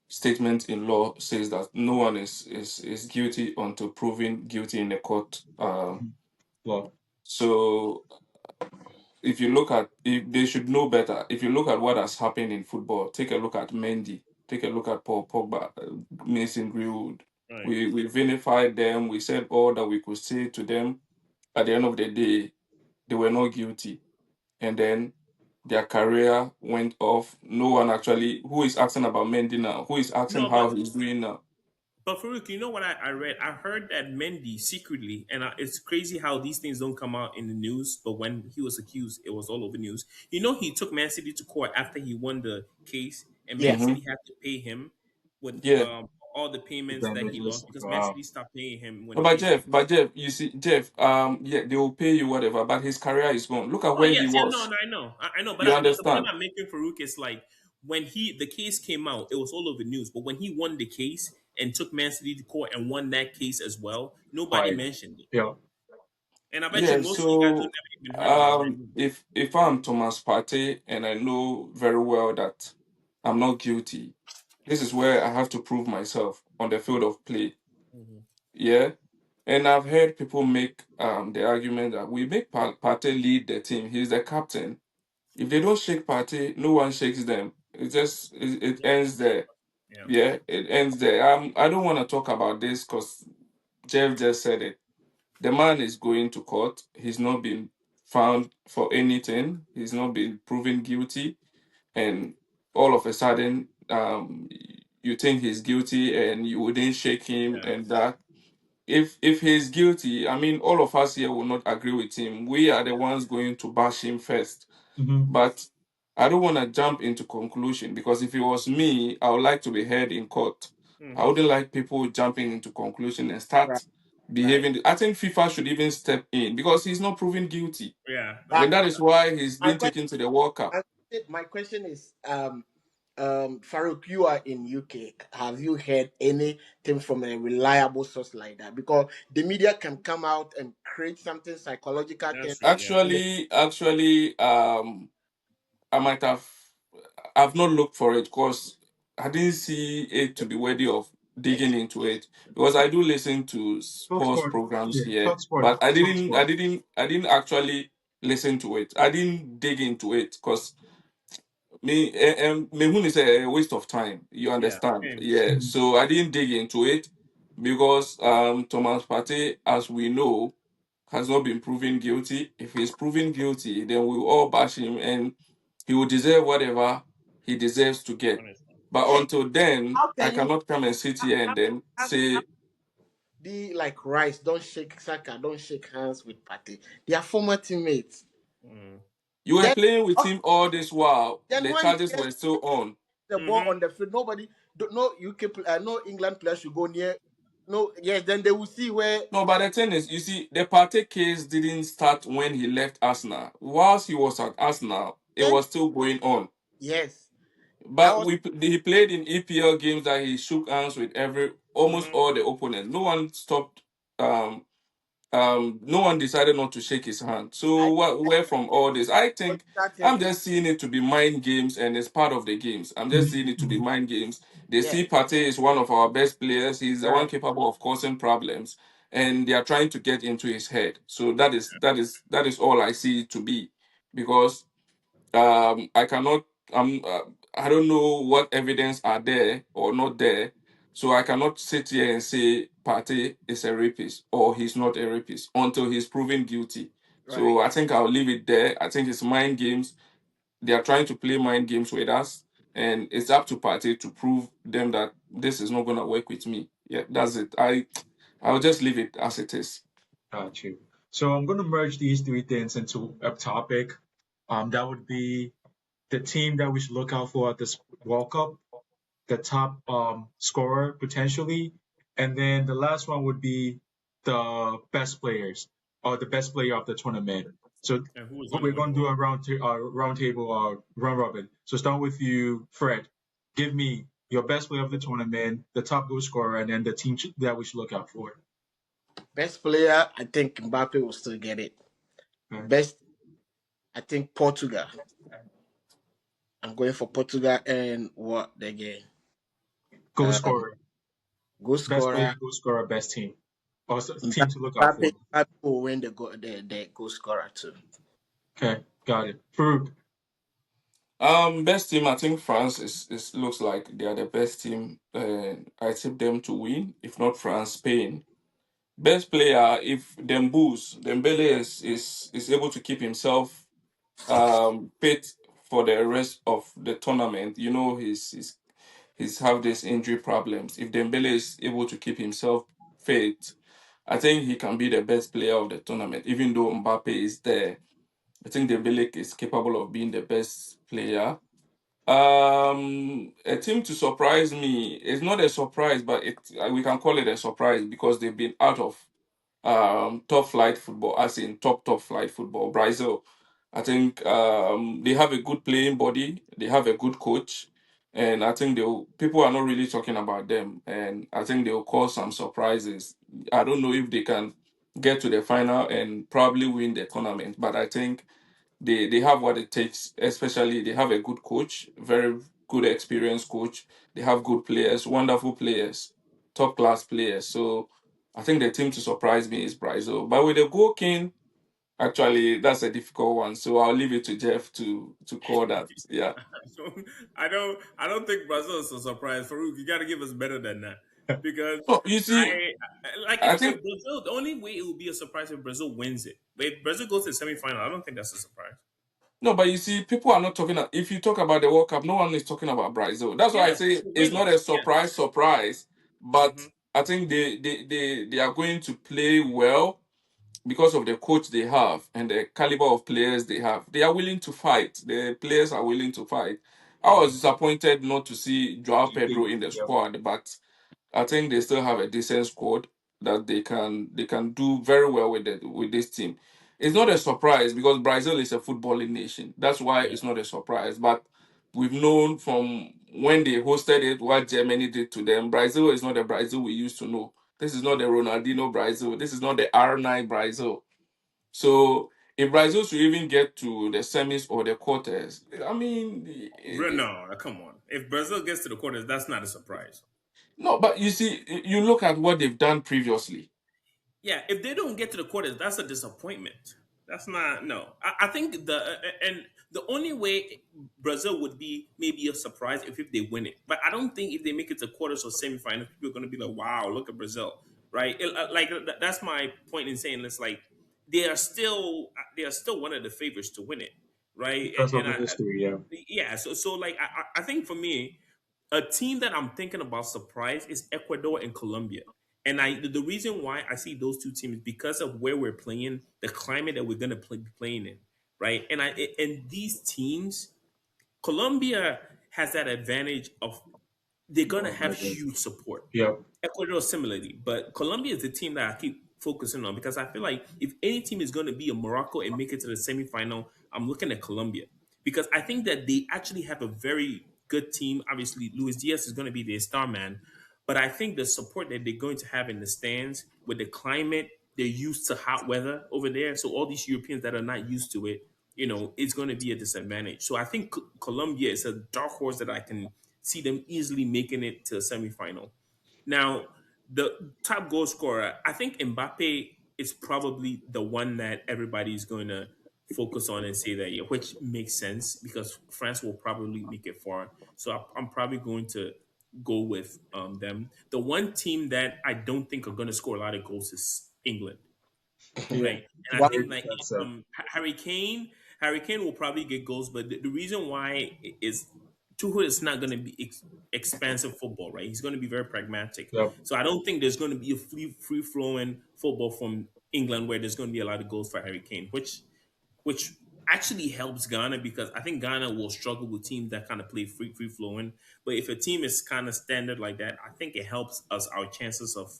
statement in law says that no one is guilty until proven guilty in a court. Well, So if you look at, if they should know better, if you look at what has happened in football, take a look at Mendy, take a look at Paul Pogba, Mason Greenwood. Right. We vilified them. We said all that we could say to them. At the end of the day, they were not guilty, and then their career went off. No one actually, who is asking about Mendy now? Who is asking No, how but he's doing now? Farouk, you know what I read? I heard that Mendy secretly, and it's crazy how these things don't come out in the news. But when he was accused, it was all over news. You know, he took Man City to court after he won the case, and Man yes. Hmm. City had to pay him with Yeah. all the payments that he damages. lost because Man Wow. City stopped paying him when No, the case was. but Jeff, you see, Jeff, yeah, they will pay you whatever, but his career is gone. Look at Oh where he yes, yeah, no, was. no, I know, I know. But You the point understand? I'm making, Farouk, is like when the case came out, it was all over news. But when he won the case and took Man City to court and won that case as well, nobody Quiet. mentioned it. Yeah. And I bet you Yeah. most of you guys don't So, never even heard about it. if I'm Thomas Partey and I know very well that I'm not guilty, this is where I have to prove myself on the field of play. Mhm. Yeah. And I've heard people make the argument that we make Partey lead the team. He's the captain. If they don't shake Partey, no one shakes them. It ends there. Yeah. Yeah, it ends there. I don't want to talk about this because Jeff just said it. The man is going to court. He's not been found for anything. He's not been proven guilty, and all of a sudden, you think he's guilty, and you wouldn't shake him, Yeah. and that. If he's guilty, I mean, all of us here will not agree with him. We are the ones going to bash him first, Hmm. but I don't want to jump into conclusion because if it was me, I would like to be heard in court. I Hmm. wouldn't like people jumping into conclusion and Right, start right. behaving. I think FIFA should even step in because he's not proven guilty, Yeah. But and that is why he's my been question, taken to the World Cup. my question is, Farouk, you are in UK. Have you heard anything from a reliable source like that? Because the media can come out and create something psychological thing. That's true. Yeah. Actually, I might have. I've not looked for it because I didn't see it to be worthy of digging into it because I do listen to Talk sports sport. programs Yeah. here, Talk sport. but I Talk didn't, I sport. didn't, I didn't actually listen to it. I didn't dig into it because me is a waste of time. You Yeah. understand? Same. Yeah. Mhm. So I didn't dig into it because Thomas Partey, as we know, has not been proven guilty. If he's proven guilty, then we'll all bash him. And he will deserve whatever he deserves to get. Honestly. But Hey, until then, how I can you cannot come and sit here and then say be like Rice? Don't shake Saka. Don't shake hands with Partey. They are former teammates. Mm. you were Then, playing with oh, him all this while. then The when he charges gets were still on. the ball Mm-hmm. on the field, nobody, no UK, no England player should go near. No, yes, then they will see where. No, but the thing is, you see, the Partey case didn't start when he left Arsenal. Whilst he was at Arsenal, it Then was still going on. yes, I But was he played in EPL games that he shook hands with almost Mm-hmm. all the opponents. No one stopped. Um, no one decided not to shake his hand. I So where from all this? I told think you that I'm yesterday. just seeing it to be mind games, and it's part of the games. I'm just seeing it to be mind games. They Yeah, see Partey is one of our best players. He's the one right. capable of causing problems, and they are trying to get into his head. So that is all I see it to be, because I cannot. I don't know what evidence are there or not there, so I cannot sit here and say Partey is a rapist or he's not a rapist until he's proven guilty. Right. So I think I'll leave it there. I think it's mind games. They are trying to play mind games with us, and it's up to Partey to prove them that this is not gonna work with me. Yeah, that's it. I'll just leave it as it is. Got you. So I'm going to merge these three things into a topic. That would be the team that we should look out for at this World Cup, the top scorer potentially, and then the last one would be the best players or the best player of the tournament. So And who is what going to we're win the going to do World a Cup? round table round robin. So start with you, Fred. Give me your best player of the tournament, the top goal scorer, and then the team that we should look out for. Best player, I think Mbappe will still get it. Okay. Best, I think Portugal. I'm going for Portugal and what the game. Goal Um, scorer, Goal best player, scorer. goal scorer, best team, or team Mbappe, to look out for. Mbappe will win the goal scorer too. Okay, got it. Farouk. Best team. I think France is looks like they are the best team. I tip them to win. If not France, Spain. Best player. If Dembele is able to keep himself fit for the rest of the tournament. You know he's have these injury problems. If Dembele is able to keep himself fit, I think he can be the best player of the tournament. Even though Mbappe is there, I think Dembele is capable of being the best player. A team to surprise me is not a surprise, but we can call it a surprise because they've been out of top flight football, as in top flight football. Brazil, I think they have a good playing body, they have a good coach, and I think people are not really talking about them, and I think they'll cause some surprises. I don't know if they can get to the final and probably win the tournament, but I think they have what it takes. Especially they have a good coach, very good experienced coach. They have good players, wonderful players, top class players. So I think the team to surprise me is Brazil. But with the goal king, actually that's a difficult one. So I'll leave it to Jeff to call that. Yeah. So I don't think Brazil is a surprise. Farouk, you got to give us better than that, because No, you see, like I if think Brazil, the only way it will be a surprise if Brazil wins it. But if Brazil goes to the semifinal, I don't think that's a surprise. no, but you see, people are not talking. If you talk about the World Cup, no one is talking about Brazil. That's why I Yes, say to it's win not it. a Yes. surprise. But Hmm. I think they are going to play well because of the coach they have and the caliber of players they have. They are willing to fight. The players are willing to fight. I was Hmm. disappointed not to see Joao Pedro in the Yep. squad, but I think they still have a decent squad that they can do very well with this team. It's not a surprise because Brazil is a footballing nation. That's why Yeah. it's not a surprise. But we've known from when they hosted it what Germany did to them. Brazil is not the Brazil we used to know. This is not the Ronaldinho Brazil. This is not the R9 Brazil. So if Brazil should even get to the semis or the quarters, I mean, No, come on. If Brazil gets to the quarters, that's not a surprise. no. But you see, you look at what they've done previously. Yeah, if they don't get to the quarters, that's a disappointment. That's not no. I think the only way Brazil would be maybe a surprise if they win it. But I don't think if they make it to quarters or semifinals, people are going to be like, "Wow, look at Brazil!" Right? That's my point in saying it's like they are still one of the favorites to win it. right? Because of And the history, yeah. yeah, so like I think for me, a team that I'm thinking about surprise is Ecuador and Colombia. And the reason why I see those two teams because of where we're playing, the climate that we're gonna be playing in, right? And these teams, Colombia has that advantage of they're gonna Oh, have my God. huge support. Yep. Ecuador similarly, but Colombia is the team that I keep focusing on because I feel like if any team is going to be a Morocco and make it to the semifinal, I'm looking at Colombia because I think that they actually have a very good team. Obviously, Luis Diaz is going to be their star man, but I think the support that they're going to have in the stands with the climate, they're used to hot weather over there. So all these Europeans that are not used to it, it's going to be a disadvantage. So I think Colombia is a dark horse that I can see them easily making it to a semifinal. Now, the top goal scorer, I think Mbappe is probably the one that everybody's going to focus on and say that, yeah, which makes sense because France will probably make it far. So I'm probably going to go with them. The one team that I don't think are going to score a lot of goals is England, Yeah. right? And I One, think like That's it. Harry Kane will probably get goals, but the reason why is Tuchel is not going to be expansive football, right? He's going to be very pragmatic. Yep. So I don't think there's going to be a free flowing football from England where there's going to be a lot of goals for Harry Kane, which actually helps Ghana because I think Ghana will struggle with teams that kind of play free flowing. But if a team is kind of standard like that, I think it helps us our chances of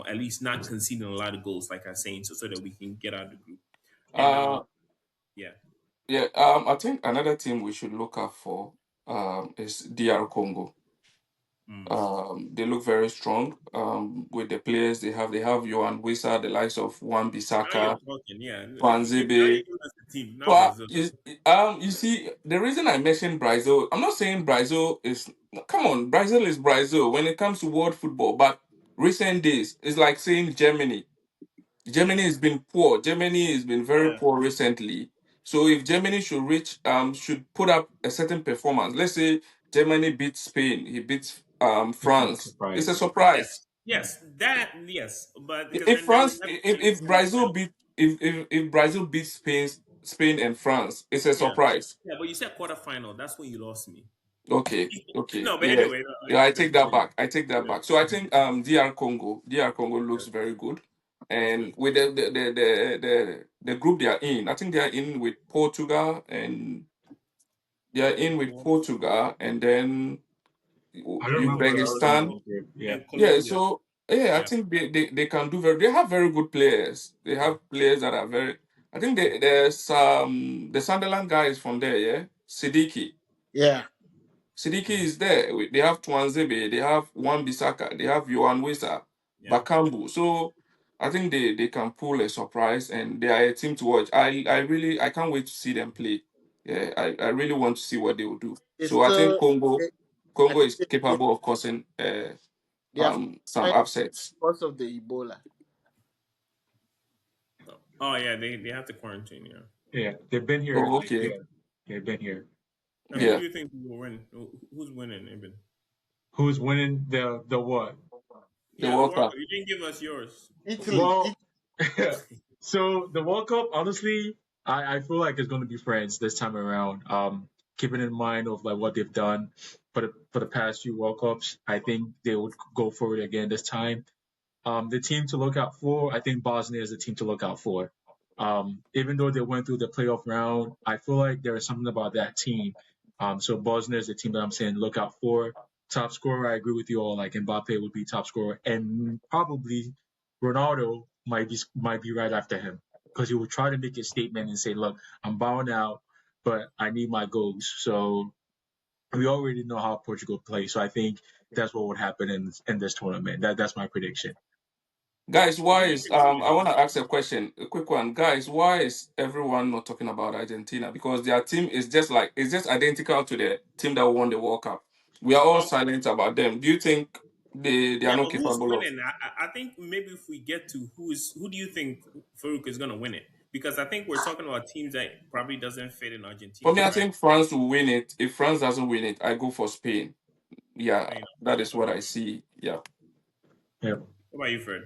at least not conceding a lot of goals, like I was saying, so that we can get out of the group. And Uh, yeah, yeah. I think another team we should look out for is DR Congo. mm. They look very strong with the players they have. They have Johan Wissa, the likes of Wan Now you're Bissaka, talking, yeah. Now Panzebe. you give us the team, not Well, Brazil. you see, the reason I mentioned Brazil, I'm not saying Brazil is. Come on, Brazil is Brazil when it comes to world football. But recent days, it's like saying Germany. Germany has been poor. Germany has been very Yeah, poor recently. So if Germany should put up a certain performance. Let's say Germany beats Spain, he beats It's not a France. It's a surprise. surprise. yes, but because If then we France, have if Brazil semifinal. beat if Brazil beats Spain and France, it's a Yeah, surprise. yeah, but you said quarterfinal. That's when you lost me. Okay, okay, No, but yeah, anyway, yeah. I you can take that continue. back. I take that Yeah, back. So I think DR Congo yeah, looks very good, that's good. and with the group they are in, I think they are in with Portugal, and they are in with Portugal, Portugal, and then I don't remember the other Uzbekistan. one. Yeah. and Yeah, Colombia. so yeah, I Yeah, think they can do very. They have very good players. They yeah. have players that are very. I think there's the Sunderland guy is from there. Yeah, Sidiki. yeah. Sidiki is there. They have Twanzebe, they have Wan Bissaka, they have Yohan Wissa, Yeah. Bakambu. So I think they can pull a surprise and they are a team to watch. I can't wait to see them play. Yeah, I really want to see what they will do. It's So I think still, Congo I Congo think is capable of causing they are some fine upsets. because of the Ebola. Oh yeah, they have to quarantine. Yeah. Yeah. They've been here. Oh, Like, okay. yeah, they've been here. And who Yeah. do Yeah. you think will win? Who's winning, Eben? Who's winning the what? The Yeah, the World World Cup. Cup. You didn't give us yours. Italy, Well, so the World Cup, honestly, I feel like it's going to be France this time around. Keeping in mind of like what they've done for the past few World Cups, I think they would go for it again this time. The team to look out for, I think Bosnia is the team to look out for. Even though they went through the playoff round, I feel like there is something about that team. So Bosnia is the team that I'm saying look out for. Top scorer, I agree with you all. Like Mbappe would be top scorer, and probably Ronaldo might be right after him because he will try to make a statement and say, "Look, I'm bowing out, but I need my goals." So we already know how Portugal plays, so I think that's what would happen in this tournament. That's my prediction. Guys, Who why do you is think will I win? want to ask a question, a quick one. Guys, why is everyone not talking about Argentina? Because their team is it's just identical to the team that won the World Cup. We are all Um, silent about them. Do you think they are yeah, not but who's capable of? winning? I think maybe if we get to who do you think Farouk is going to win it? Because I think we're talking about teams that probably doesn't fit in For Argentina, me, I right? think France will win it. If France doesn't win it, I go for Spain. Yeah, Spain. that is what Okay. I see. Yeah. Yeah. What about you, Fred?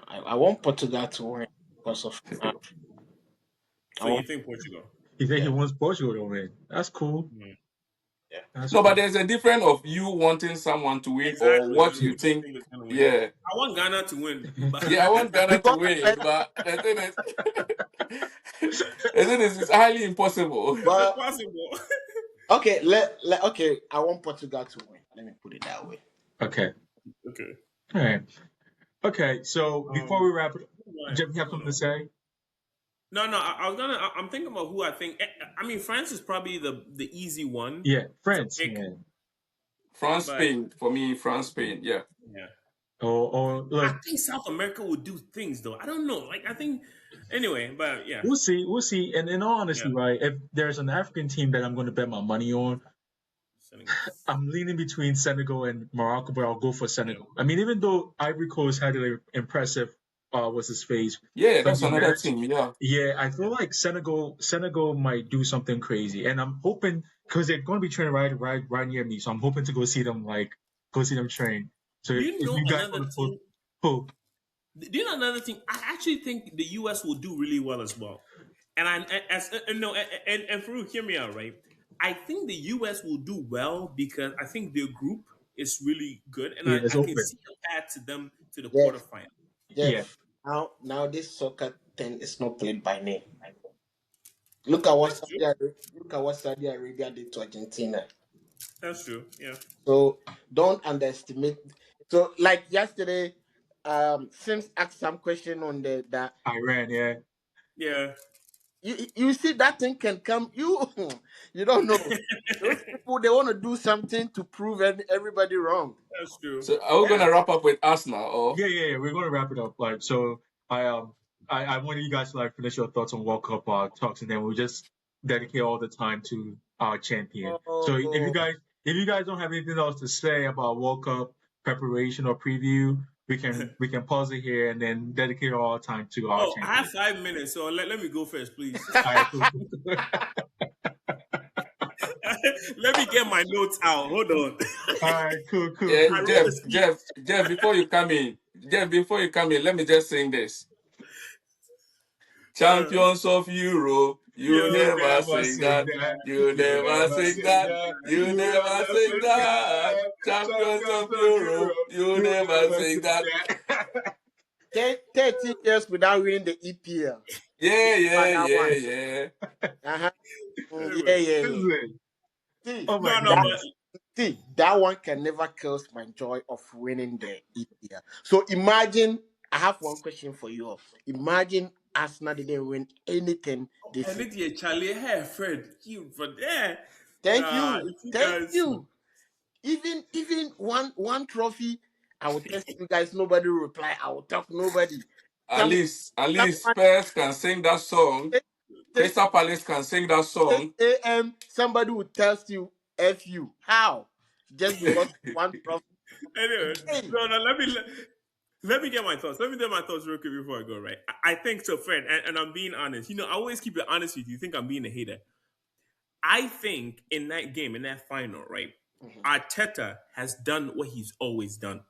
I want Portugal to win because of So you think Portugal? He think he Yeah. wants Portugal to win. That's cool. Mm. Yeah. That's No, but cool. there's a difference of you wanting someone to win or Exactly. what Who you do you think. think is going to win? Yeah, I want Ghana to win, but yeah, I want Ghana to Because win, but the thing is, the thing is, it's highly impossible. it's but impossible. okay, okay, I want Portugal to win. Let me put it that way. Okay. Okay. All right. Okay. So before we wrap it, Right. Jeff, you have something to say? No. I'm thinking about who I think. I mean, France is probably the easy one. Yeah, France. pick. Yeah. France, But- Spain, for me, France, Spain, yeah. Yeah. Or I look, think South America would do things though. I don't know. Like I think anyway, but yeah. we'll see. We'll see. And in all honesty, Yeah. right? If there's an African team that I'm going to bet my money on, Senegal. I'm leaning between Senegal and Morocco, but I'll go for Senegal. I mean, even though Ivory Coast had an impressive, what's his face? Yeah, that's friendly another match, team, yeah. Yeah, I feel like Senegal might do something crazy, and I'm hoping because they're going to be training right near me, so I'm hoping to go see them train. So if You know you guys another want to put, team. oh, Do you know another thing? I actually think the U.S. will do really well as well. And and Farouk, hear me out, right? I think the U.S. will do well because I think their group is really good, and yeah, I it's can open. see a path to them to the Yeah. quarterfinal. Yeah. Now this soccer thing is not played by name. Look at what Saudi Arabia did to Argentina. That's true. Yeah. So don't underestimate. So like yesterday, Sims asked some question on that Iran, yeah. Yeah. you see that thing can come. You don't know. Those people, they want to do something to prove everybody wrong. That's true. So are we gonna wrap up with Arsenal or Yeah. We're going to wrap it up. Like, so I wanted you guys to like finish your thoughts on World Cup talks, and then we'll just dedicate all the time to our champion. So if you guys don't have anything else to say about World Cup preparation or preview, we can pause it here and then dedicate all our time to our Oh, I champion. have 5 minutes, so let me go first, please. All right, cool. Let me get my notes out. Hold on. All right, cool. yeah, I wrote Jeff, a speech. Jeff, before you come in, let me just sing this. Champions of Europe, you never sing that. You never sing that. You never sing that. Champions of Europe, you never sing that. 13 years without winning the EPL. Yeah. Uh-huh. This Yeah. is it. See, Oh my No, God. but see, that one can never kill my joy of winning the EPL. So imagine, I have one question for you all. Imagine Arsenal didn't win anything this I season. need to Charlie. Hey, Fred, you for there. Thank if you. guys- Thank you. Even one trophy, I will test you guys, nobody will reply. I will talk nobody. At least Spurs can sing that song. Crystal Palace can sing that 6 song. a.m. somebody will tell you F you. How? Just because one trophy. Anyway, Hey. no, let me get my thoughts. Let me get my thoughts real quick before I go, right? I think so, Fred, and I'm being honest. You know, I always keep it honest with you. You think I'm being a hater. I think in that game, in that final, right, Arteta has done what he's always done.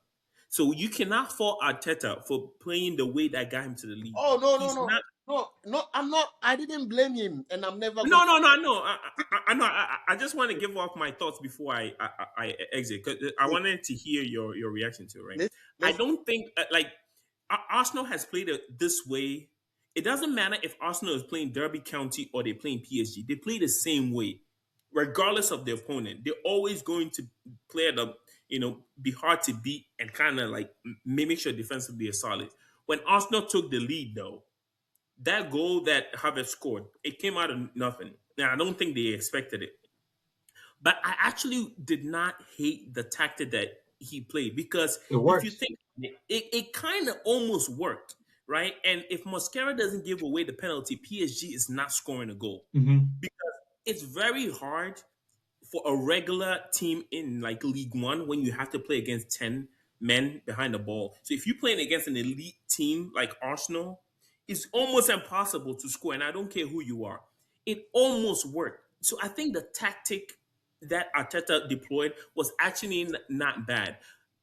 So you cannot fault Arteta for playing the way that got him to the league. Oh He's no. not- No, I'm not. I didn't blame him, and I'm never. No, I know. I know. I just want to give off my thoughts before I exit because I wanted to hear your reaction to it, right? I don't think like Arsenal has played it this way. It doesn't matter if Arsenal is playing Derby County or they're playing PSG. They play the same way, regardless of the opponent. They're always going to play it up, be hard to beat and kind of like make sure defensively is solid. When Arsenal took the lead, though, that goal that Havertz scored, it came out of nothing. Now, I don't think they expected it. But I actually did not hate the tactic that he played because It works. if you think it kind of almost worked, right? And if Mosquera doesn't give away the penalty, PSG is not scoring a goal because it's very hard for a regular team in like League One when you have to play against 10 men behind the ball. So if you're playing against an elite team like Arsenal, it's almost impossible to score. And I don't care who you are. It almost worked. So I think the tactic that Arteta deployed was actually not bad.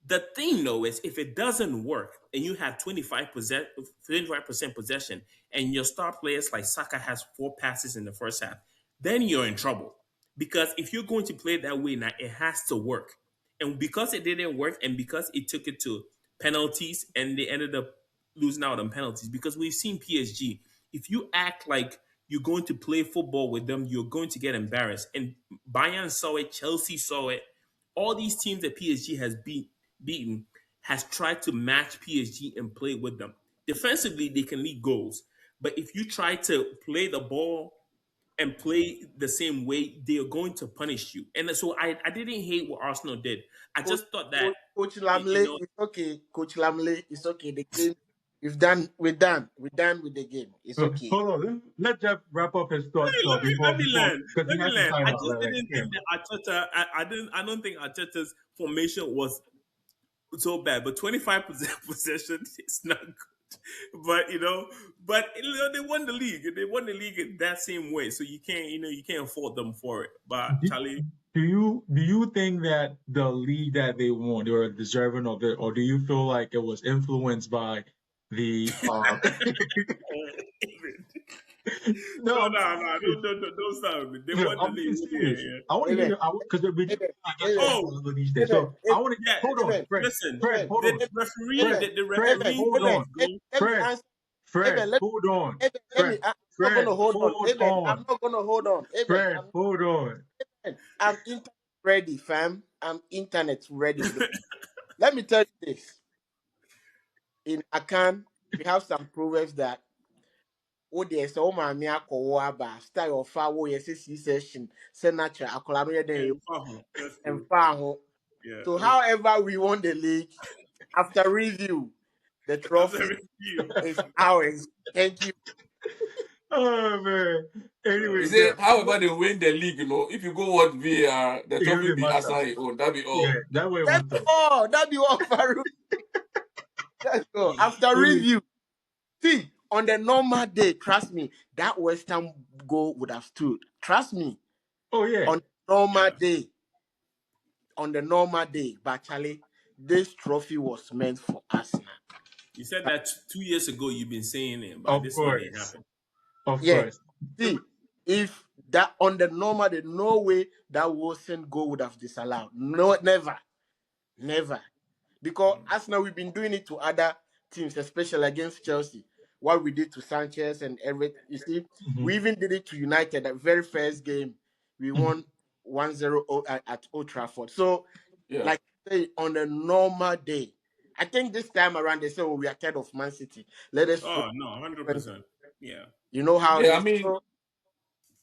The thing though is if it doesn't work and you have 25% possession and your star players like Saka has 4 passes in the first half, then you're in trouble. Because if you're going to play that way now, it has to work. And because it didn't work and because it took it to penalties and they ended up losing out on penalties, because we've seen PSG, if you act like you're going to play football with them, you're going to get embarrassed. And Bayern saw it, Chelsea saw it. All these teams that PSG has beaten has tried to match PSG and play with them. Defensively, they can lead goals. But if you try to play the ball and play the same way, they are going to punish you. And so I didn't hate what Arsenal did. I Coach, just thought that, Coach you Lamley, know, it's okay. Coach Lamley, it's okay. The game, we've done. We're done. We're done with the game. It's okay. Hold on. Let Jeff wrap up his thoughts though let me before learn. because he Let me has to learn. sign I out. just Like, didn't yeah. think that Arteta. I don't think Arteta's formation was so bad, but 25% possession is not good. But they won the league. They won the league in that same way. So you can't fault them for it. But Do, Charlie, do you think that the league that they won they were deserving of it, or do you feel like it was influenced by the no, no, no, no, don't start with me. They no, won the I'm being league. serious. Yeah. I want to hear Amen. you because we Amen. I got Amen. Oh, all these days. Amen. So I want to yeah. hold on, Amen. Fred, Listen, hold did on, the referee Amen. did the Fred, referee hold Amen. on, go? Let me Fred, answer. Fred, Amen. Let hold on, Amen. Let me. Fred, I'm not Fred, gonna hold on. hold Amen. I'm on, not gonna hold on. Amen. Fred, hold on. I'm internet ready, fam. I'm internet ready. Let me tell you this. In Akan, we have some proverbs that oh there's so many aba style of far wo yes session senator akola no Yeah, yeden that's and true. far ho. Yeah, So however we won the league, after review, the that's a trophy review. is ours. Thank you. Oh man. You Anyway, say, Jeff, however they win the league, if you go watch VAR, the it trophy really be matter. Arsenal own. That be Yeah, all. that way it That went be through. all. That be all, Farouk. That's all. After Anyway, review, see on the normal day, trust me, that West Ham goal would have stood. Trust me, oh yeah. on the normal Yeah. day. On the normal day, but Charlie, this trophy was meant for Arsenal. You said that 2 years ago. You've been saying it, but Of this one ain't course. happened. Of Yeah. course. See, if that on the normal day, no way that Wilson goal would have disallowed. No, never. Never. Because Arsenal, we've been doing it to other teams, especially against Chelsea. What we did to Sanchez and everything. You see, Mhm, we even did it to United. That very first game, we mhm. won 1-0 at Old Trafford. So, Yeah. like I say, on a normal day, I think this time around they say, "Oh, we are ahead of Man City. Let us show." Oh no, 100%. Yeah. You know how it Yeah, I is. mean, So,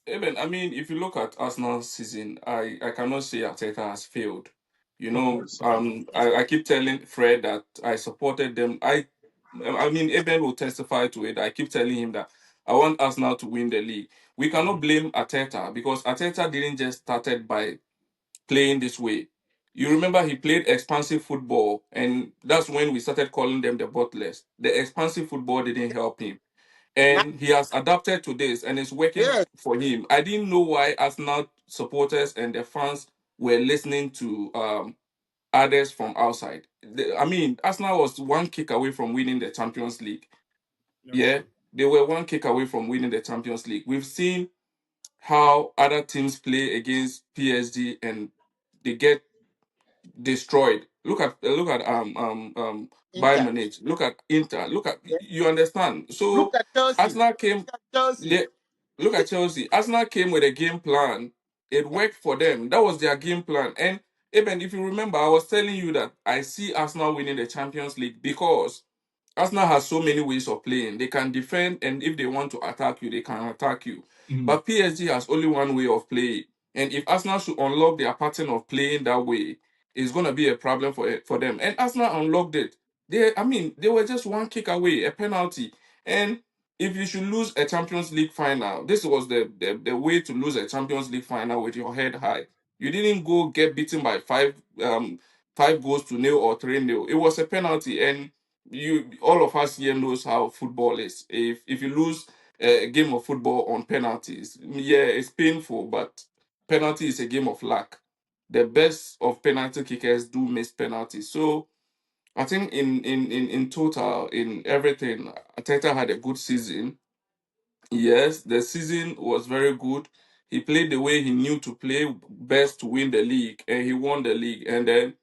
if you look at Arsenal's season, I cannot say Arteta has failed. Of course. I keep telling Fred that I supported them. I mean, Eben will testify to it. I keep telling him that I want Arsenal to win the league. We cannot blame Arteta because Arteta didn't just started by playing this way. You remember he played expansive football, and that's when we started calling them the butlers. The expansive football didn't help him, now, and he has adapted to this, and it's working yes, for him. I didn't know why Arsenal supporters and the fans were listening to others from outside. I mean, Arsenal was one kick away from winning the Champions League. That's Yeah, true. they were one kick away from winning the Champions League. We've seen how other teams play against PSG and they get destroyed. Look at Bayern Inter. Munich. Look at Inter. Look at Yeah. you understand. Look So at Chelsea. Arsenal came. Look at Chelsea. They, look at Chelsea. Arsenal came with a game plan. It worked for them. That was their game plan. And even if you remember, I was telling you that I see Arsenal winning the Champions League because Arsenal has so many ways of playing. They can defend, and if they want to attack you, they can attack you. Mhm, But PSG has only one way of playing. And if Arsenal should unlock their pattern of playing that way, it's going to be a problem for them. And Arsenal unlocked it. They were just one kick away, a penalty. And if you should lose a Champions League final, this was the way to lose a Champions League final with your head high. You didn't go get beaten by 5 goals to nil or 3-0. It was a penalty, and you all of us here knows how football is. If you lose a game of football on penalties, yeah, it's painful, but penalty is a game of luck. the best of penalty kickers do miss penalties. So I think in total, in everything, Arteta had a good season. Yes, the season was very good. He played the way he knew to play best to win the league, and he won the league. And then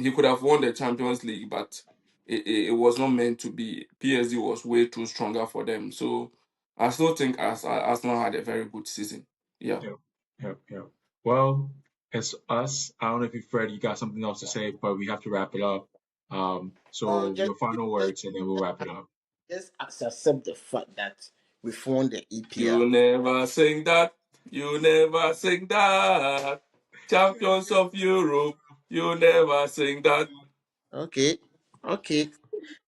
he could have won the Champions League, but it was not meant to be. PSG was way too stronger for them. So I still think Arsenal had a very good season. Yeah. Yep, yep. Well, it's us. I don't know if you, Fred, you got something else to say, but we have to wrap it up. So Just your final words, and then we'll wrap it up. just accept the fact that we've won the EPL. You never sing that. You never sing that. Champions of Europe. You never sing that. Okay, okay.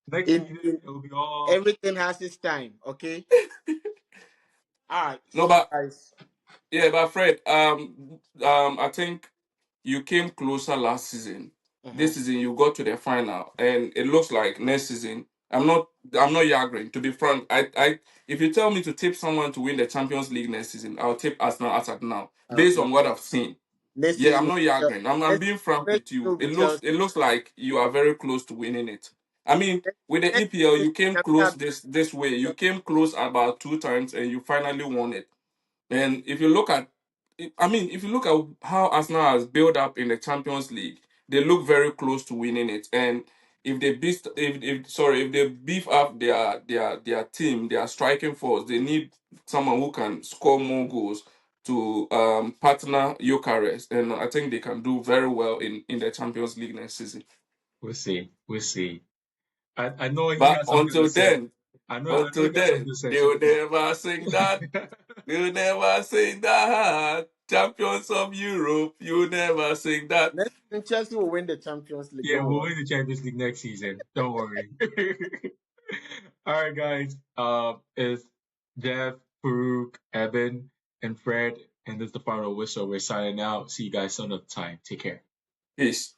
Next In, season, in it will be all. everything has its time. Okay. All right. No, So but guys, yeah, but Fred, I think you came closer last season. mhm. This season you got to the final, and it looks like next season. I'm not yaggering. To be frank, if you tell me to tip someone to win the Champions League next season, I'll tip Arsenal as at now, based Okay. on what I've seen. Next Yeah, season I'm will not be yaggering. I'm next, being frank next with season you. will be It looks Chelsea. it looks like you are very close to winning it. I mean, Next, with the next EPL, season you came can close start this way. You with came close about 2 times, and you finally won it. And if you look at, I mean, if you look at how Arsenal has built up in the Champions League, they look very close to winning it. And if they beef up their team, their striking force, they need someone who can score more goals to partner Eucharist, and I think they can do very well in the Champions League next season. We'll see. We'll see. I know he But has something to say. I know he until got something then, to say. So they'll never sing that. You never sing that. Champions of Europe, you never sing that. next season Chelsea will win the Champions League. yeah, Don't we'll worry. win the Champions League next season. Don't worry. All right, guys. It's Jeff, Farouk, Eben, and Fred, and this is the final whistle. We're signing out. See you guys some other time. Take care. Peace.